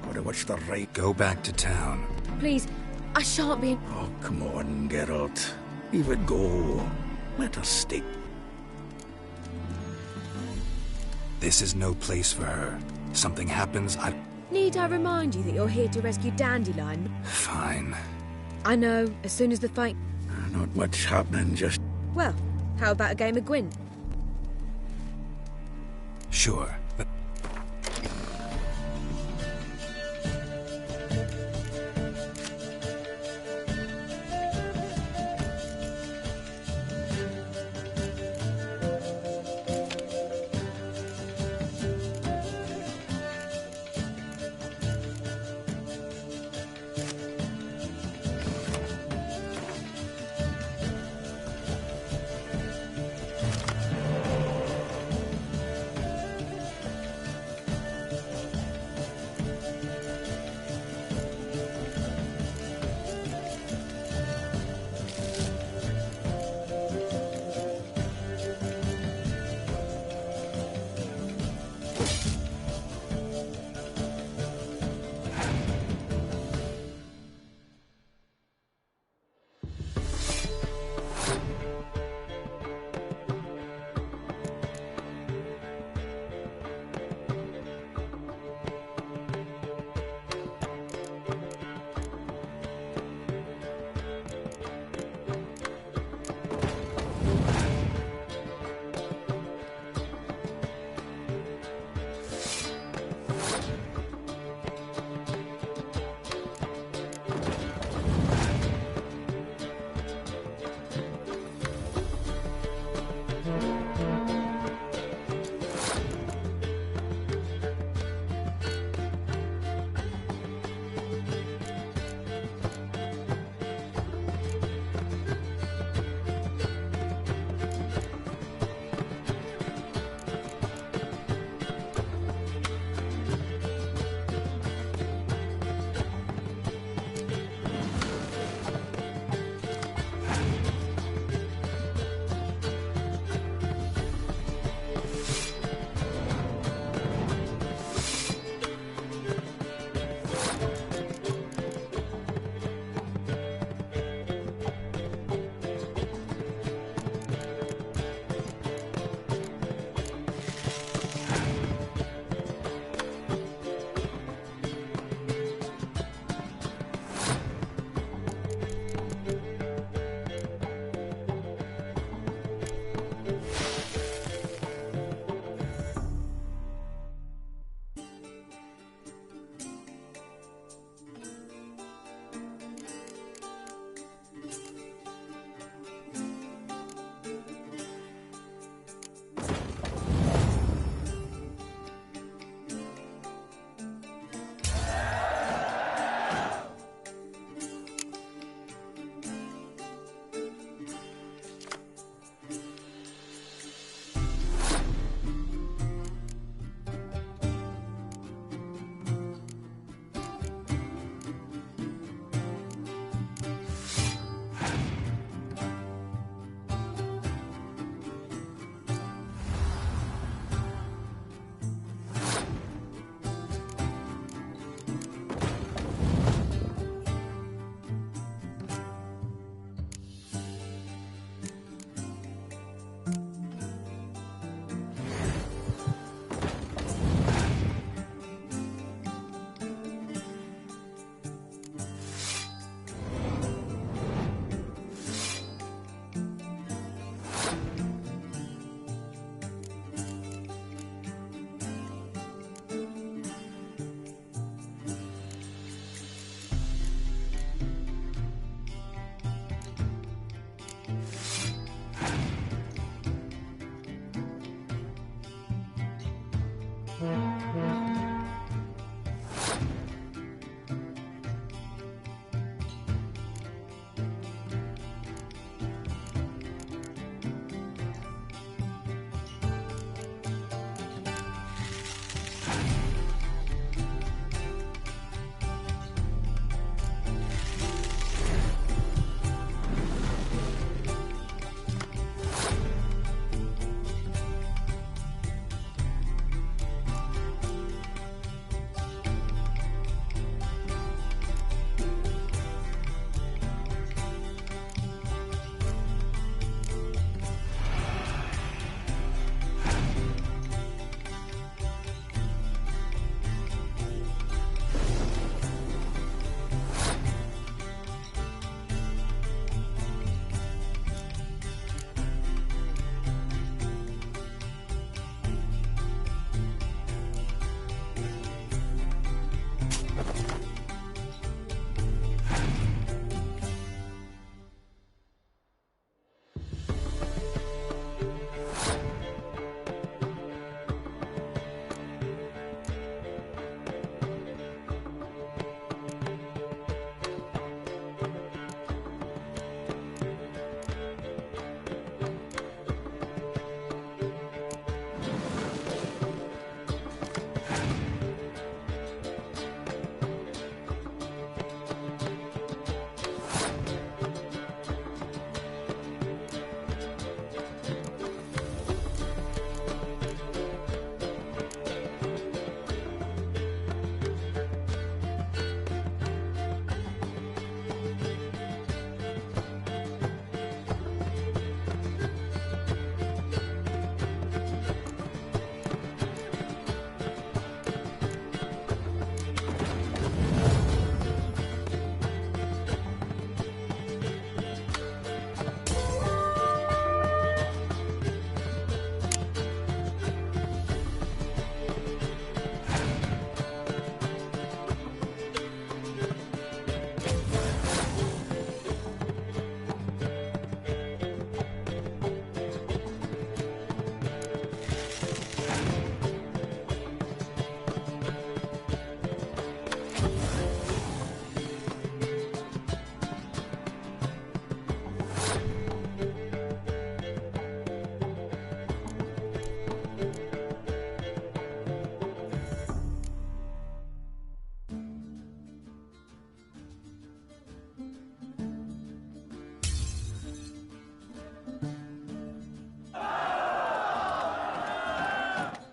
Gotta watch the right. Go back to town. Please, I shan't be... Oh, come on, Geralt. Leave it go. Let her stay. This is no place for her. Something happens, Need I remind you that you're here to rescue Dandelion? Fine. I know, as soon as the fight... Not much happening, just... Well, how about a game of Gwyn? Sure, but...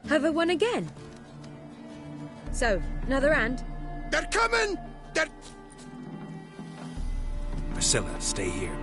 Have I won again? So, another hand? They're coming! They're... Priscilla, stay here.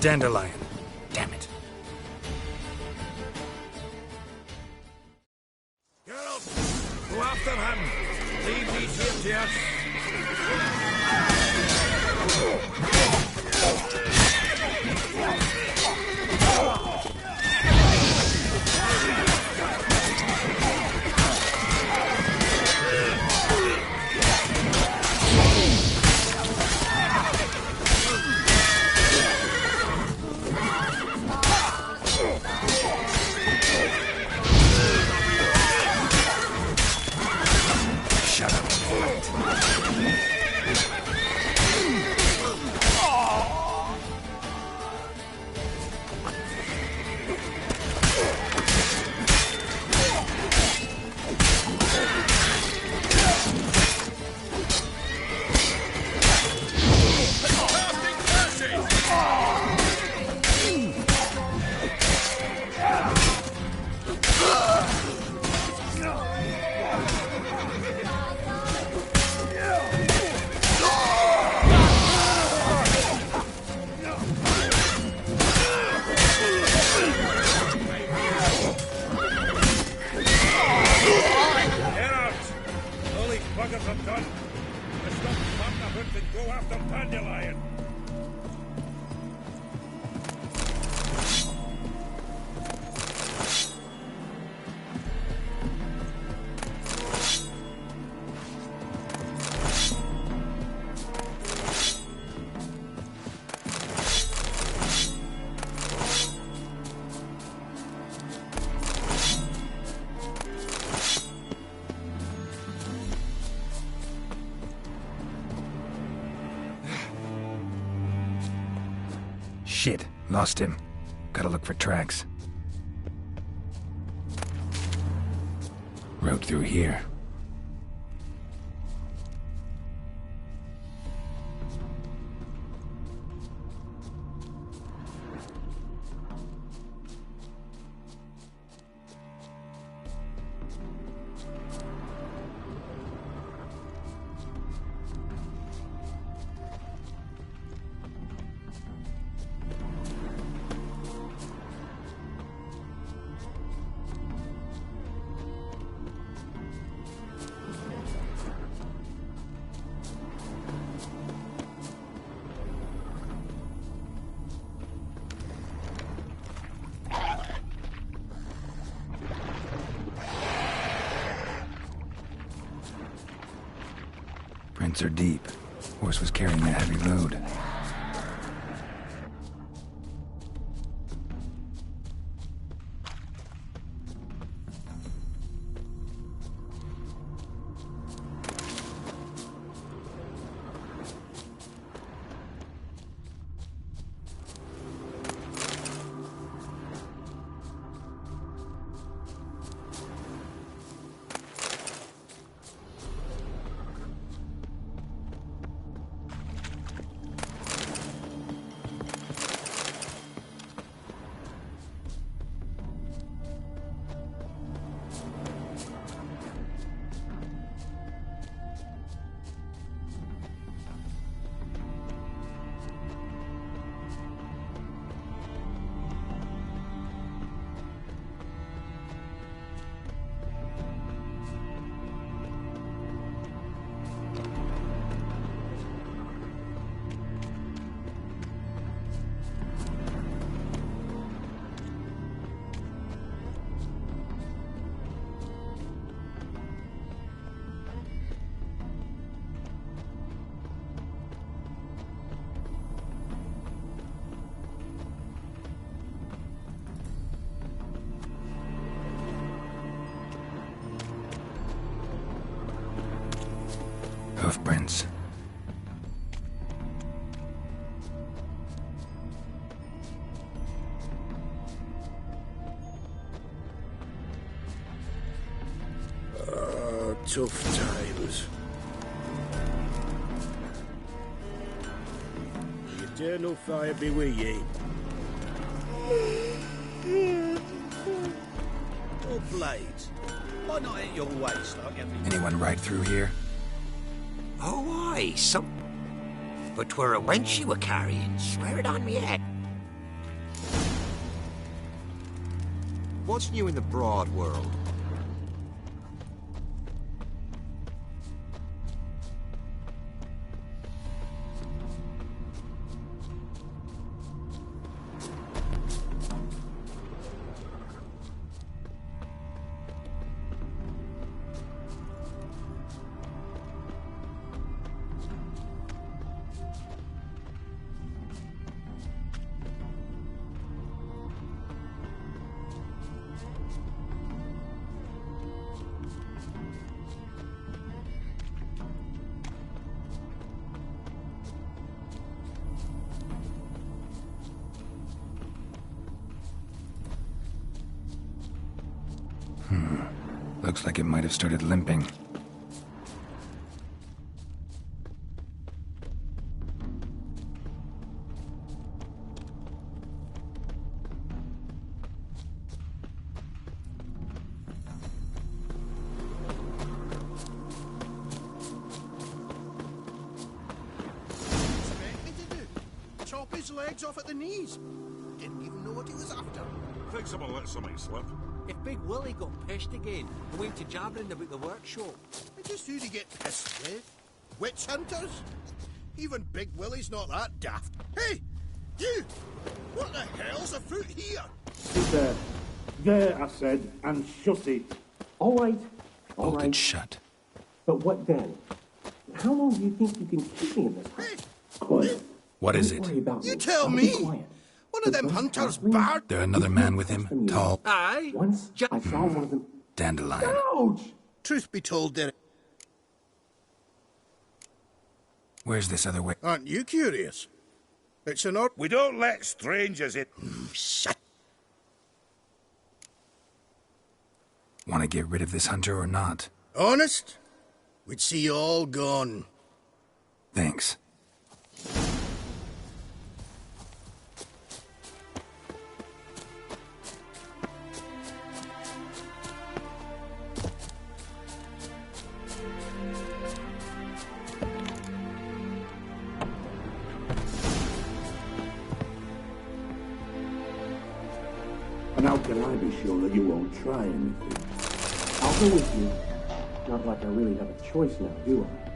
Dandelion. Damn it. Geralt, go after him. Leave these here to us. done. Let's stop starting a hunt and go after Dandelion. Shit, lost him. Gotta look for tracks. Road through here. Prints are deep. Horse was carrying a heavy load. Hoof prints. Tough times. The eternal fire be with ye. Oh, blades. Why not at your waist like every... Anyone ride through here? Oh, aye, some... But 'twere a wench you were carrying, swear it on me head. What's new in the broad world? Looks like it might have started limping. Chop his legs off at the knees. Didn't even know what he was after. Think someone let something slip. If Big Willie got pissed again and went to jabbering about the workshop. It just who to get pissed with? Witch hunters? Even Big Willie's not that daft. Hey, you! What the hell's afoot here? Sit there. There, I said, and shut it. All right. All Hold right. it shut. But what then? How long do you think you can keep me in this house? Quiet. What is Don't it? worry about You me. tell I'll me. be quiet. One of them hunters barred. There another man with him? Tall? Aye. Once I saw one of them. Dandelion. Ouch! Truth be told, Derek, Where's this other way? aren't you curious? It's an odd... We don't let strangers in. Shut. Want to get rid of this hunter or not? Honest? We'd see you all gone. Thanks. And how can I be sure that you won't try anything? I'll go with you. Not like I really have a choice now, do I?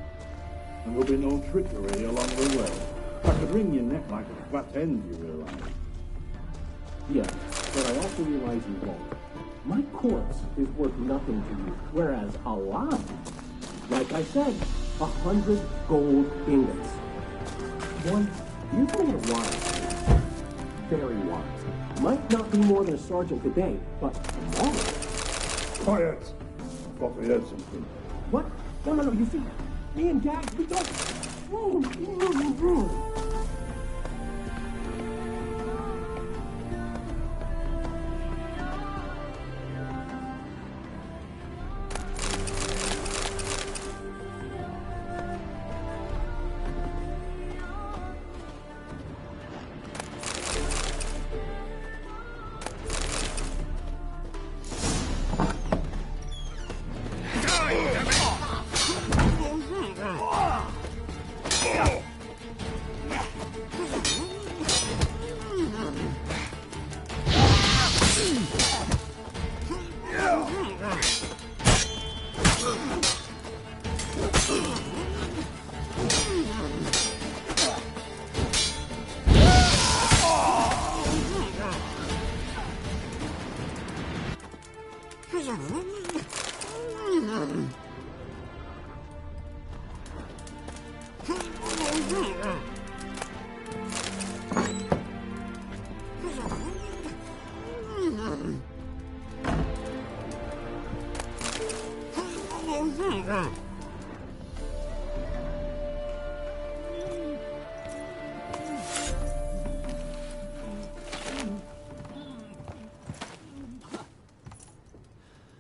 And there'll be no trickery along the way. I could wring your neck like a fat end, you realize. Yes, but I also realize you won't. My corpse is worth nothing to you, whereas alive, like I said, 100 gold ingots. Boy, you've made a wise, very wise. Might not be more than a sergeant today, but tomorrow. Quiet! I thought we heard something. What? No, you see, me and Dad, we don't...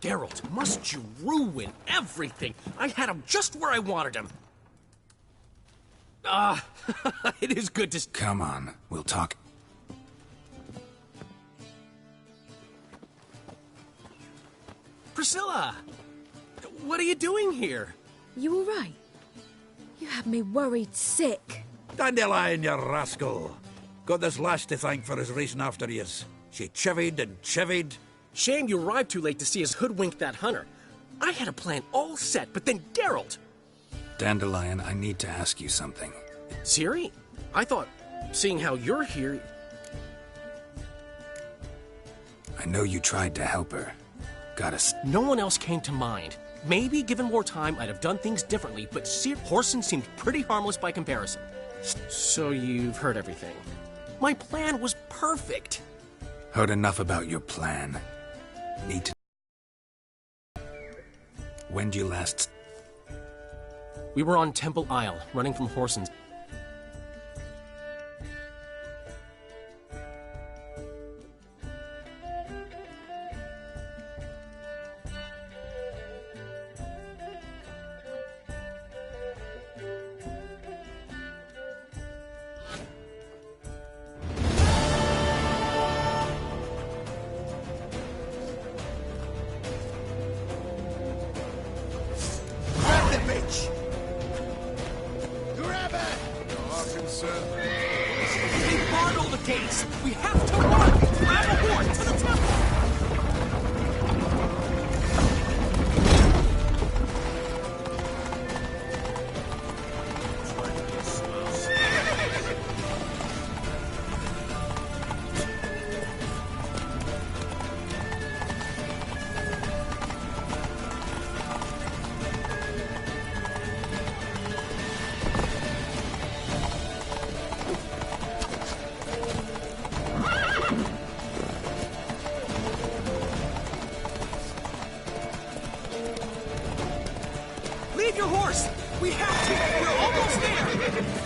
Geralt, must you ruin everything? I had him just where I wanted him. It is good to... Come on, we'll talk. Priscilla! What are you doing here? You all right? You had me worried sick. Dandelion, you rascal. Got this lass to thank for his racing after yous. She chivied and chivied. Shame you arrived too late to see us hoodwink that hunter. I had a plan all set, but then Geralt... Dandelion, I need to ask you something. Ciri? I thought, seeing how you're here... I know you tried to help her. No one else came to mind. Maybe, given more time, I'd have done things differently, but Horson seemed pretty harmless by comparison. So you've heard everything. My plan was perfect. Heard enough about your plan. Need to... When'd you last... We were on Temple Isle, running from Horson's. We have to run! Grab a horse to the temple! Leave your horse! We have to! We're almost there!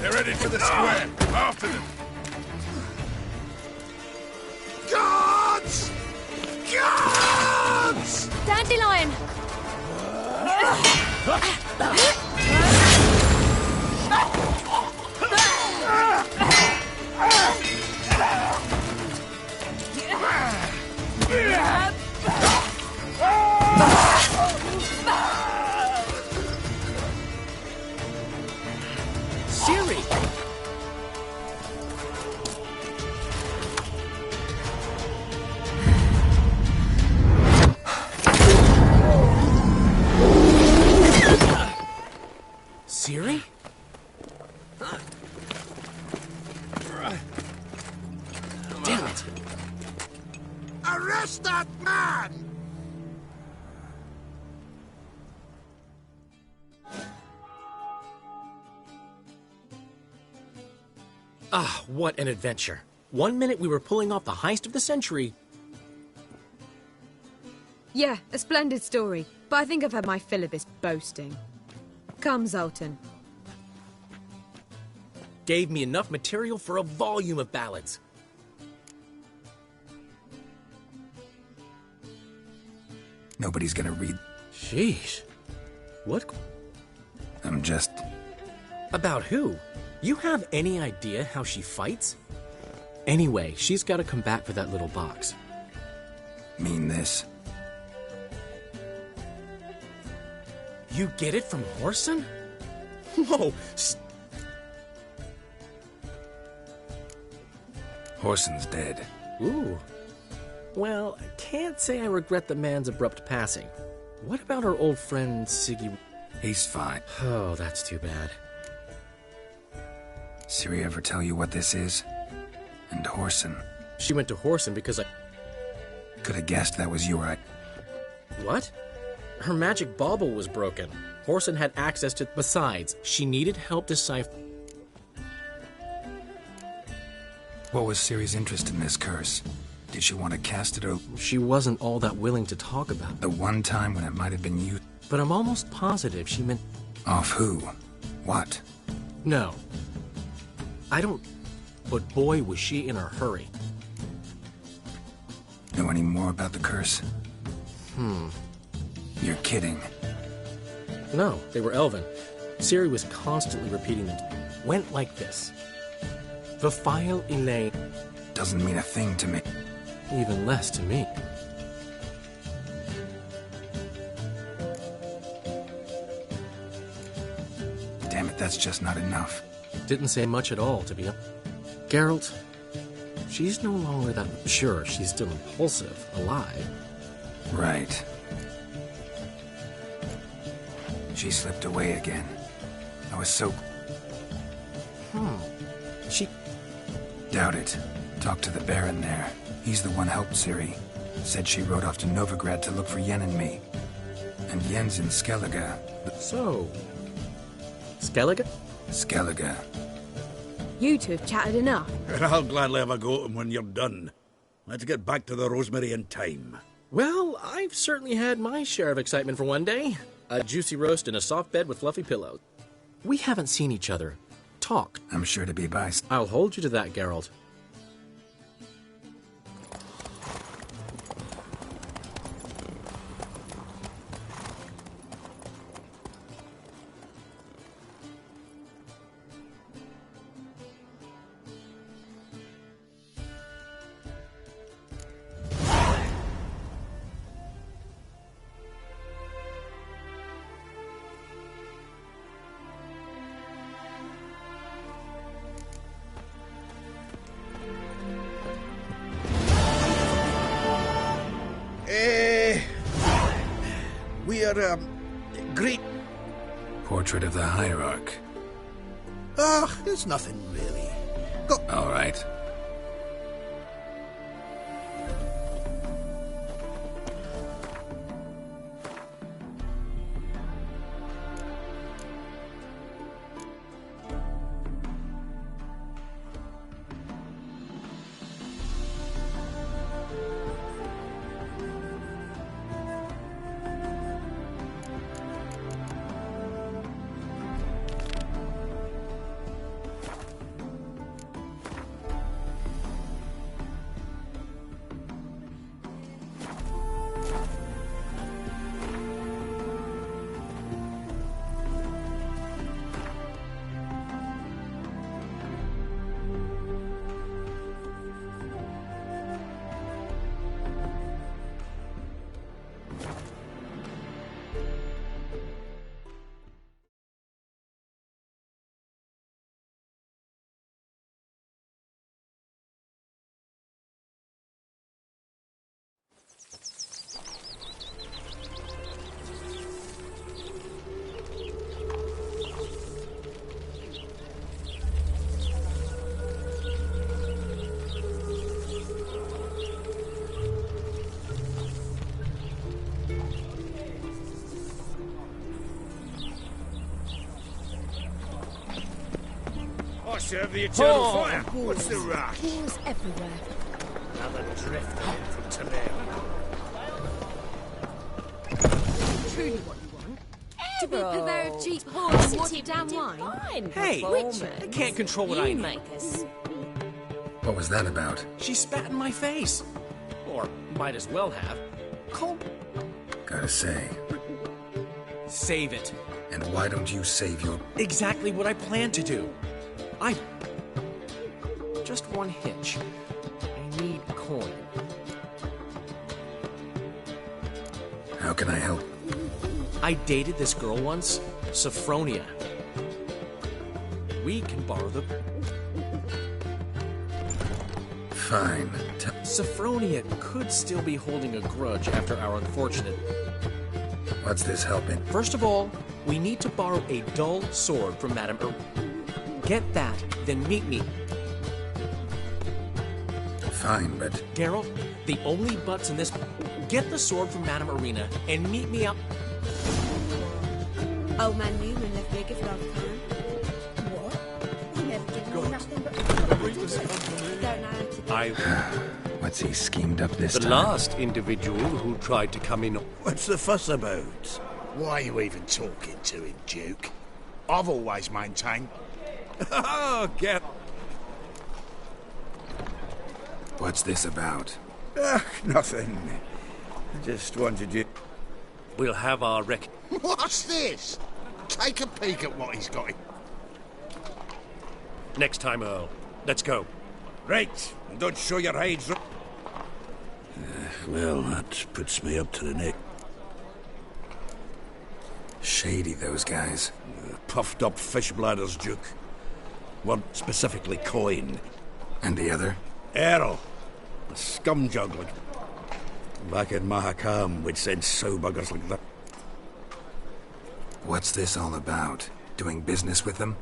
They're ready for the square. After them. Guards! Guards! Dandelion! Siri! Siri? Damn it! Arrest that man! Ah, what an adventure. 1 minute we were pulling off the heist of the century. Yeah, a splendid story. But I think I've had my fill of this boasting. Come, Zoltan. Gave me enough material for a volume of ballads. Nobody's gonna read. Sheesh. What? I'm just... About who? You have any idea how she fights? Anyway, she's gotta come back for that little box. mean this. You get it from Horson? Whoa! Horson's dead. Ooh. Well, I can't say I regret the man's abrupt passing. What about our old friend Siggy? He's fine. Oh, that's too bad. Ciri ever tell you what this is? And Horson? She went to Horson because I... Could have guessed that was your... What? Her magic bauble was broken. Horson had access to... Besides, she needed help decipher... What was Ciri's interest in this curse? Did she want to cast it or... She wasn't all that willing to talk about it. The one time when it might have been you... But I'm almost positive she meant... Off who? What? No. I don't... But boy, was she in a hurry. Know any more about the curse? You're kidding. No, they were Elven. Ciri was constantly repeating them. Went like this. Vafile Elaine. Doesn't mean a thing to me. Even less to me. Damn it, that's just not enough. Didn't say much at all, to be honest. Geralt, she's no longer that... Sure, she's still impulsive, alive. Right. She slipped away again. I was so... She... Doubt it. Talked to the Baron there. He's the one helped Ciri. Said she rode off to Novigrad to look for Yen and me. And Yen's in Skellige. So... Skellige? Skellige. You two have chatted enough. And I'll gladly have a go at him when you're done. Let's get back to the Rosemary in time. Well, I've certainly had my share of excitement for one day. A juicy roast in a soft bed with fluffy pillows. We haven't seen each other. Talk. I'm sure to be by... I'll hold you to that, Geralt. your, great... Portrait of the Hierarch. Ah, it's nothing really. All right. Serve the eternal Oh, fire. What's the rush? Wars everywhere. Another drift from Toledo. Truly what you want? To be purveyor of cheap whores and watered down wine? Hey, I can't control what I need. What was that about? She spat in my face. Or might as well have. Gotta say. Save it. And why don't you save your... Exactly what I plan to do. Just one hitch. I need coin. How can I help? I dated this girl once, Sophronia. We can borrow the... Fine. Sophronia could still be holding a grudge after our unfortunate... What's this helping? First of all, we need to borrow a dull sword from Madame Get that, then meet me. Fine, but... Geralt, the only buts in this... Get the sword from Madame Arena and meet me up... Old man Newman left me a gift last time. What? He never given me nothing but... What's he schemed up this The time? last individual who tried to come in... What's the fuss about? Why are you even talking to him, Duke? I've always maintained... Oh, get... What's this about? Nothing. I just wanted you... We'll have our What's this? Take a peek at what he's got. Next time, Earl. Let's go. Right, and don't show your hides. Well, that puts me up to the neck. Shady, those guys. Puffed up fish bladders, Duke. One specifically coin. And the other? Errol. A scumjug like... Back in Mahakam, we'd send sow buggers like that. What's this all about? Doing business with them?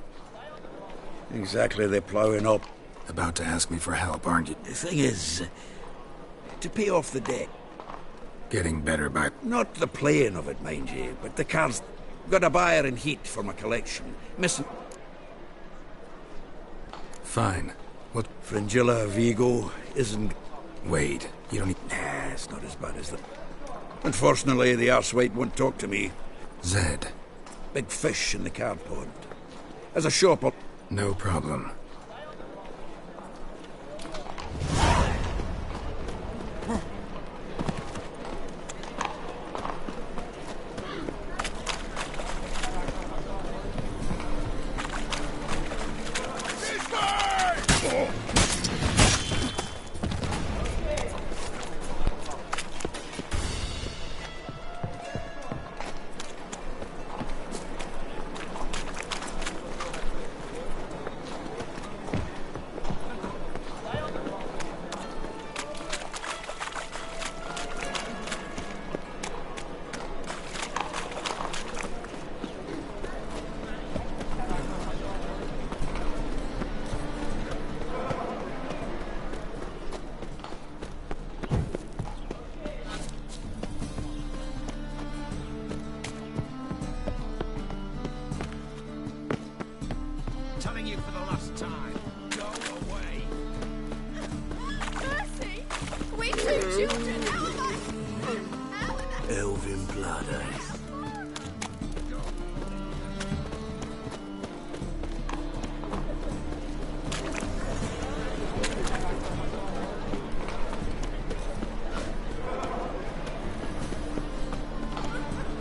Exactly, they're ploughing up. About to ask me for help, aren't you? The thing is, to pay off the debt. Getting better by... Not the playing of it, mind you, but the cards. Got a buyer in heat for my collection. Missing... Fine. What? Fringilla Vigo isn't... Wait, you don't need... Nah, it's not as bad as that. Unfortunately, the arsewite won't talk to me. Zed. Big fish in the card pond. As a shop, I'll... No problem.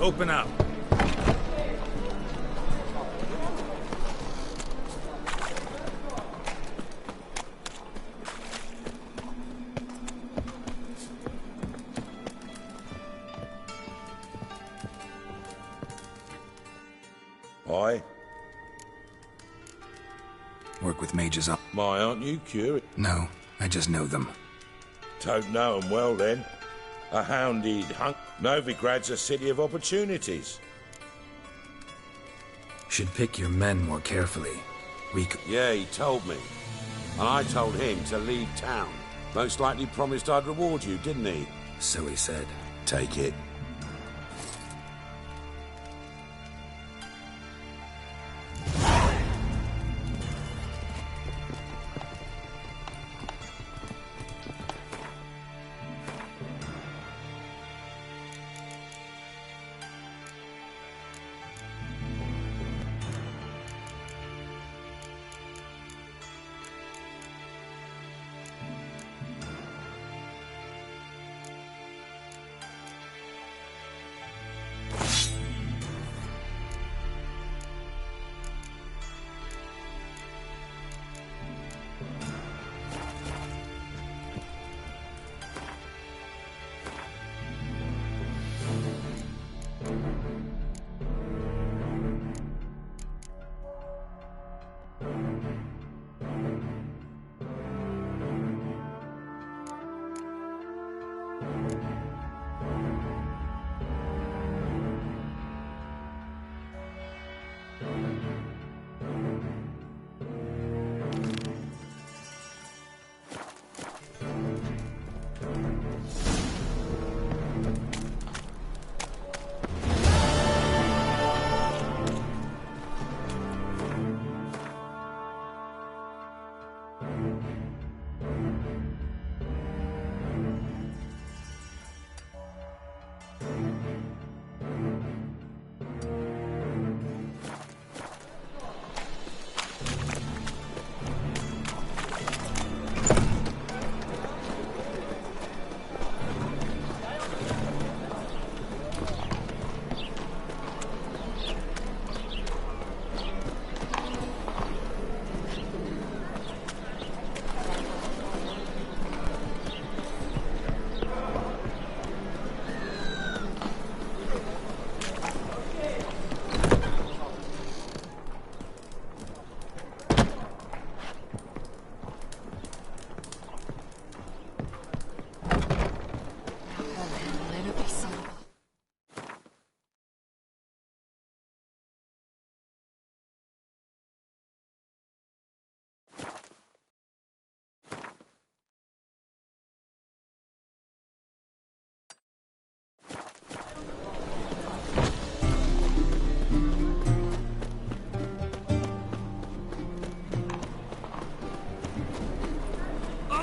Open up. Aye. Work with mages up. My, aren't you curious? No, I just know them. Don't know 'em well, then. A hounded hunk. Novigrad's a city of opportunities. Should pick your men more carefully. Yeah, he told me. And I told him to leave town. Most likely promised I'd reward you, didn't he? So he said. Take it.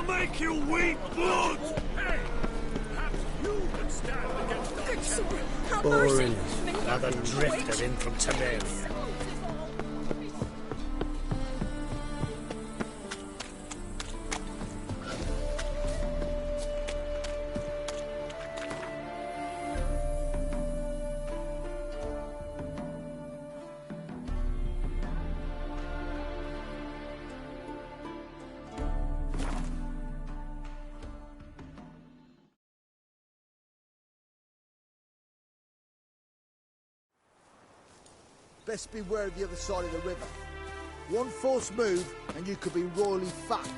Make you weep blood! Hey! Perhaps you can stand against the Good sword, have Boring. mercy! Another drifter in from Temeria. Best beware of the other side of the river. One false move and you could be royally fucked.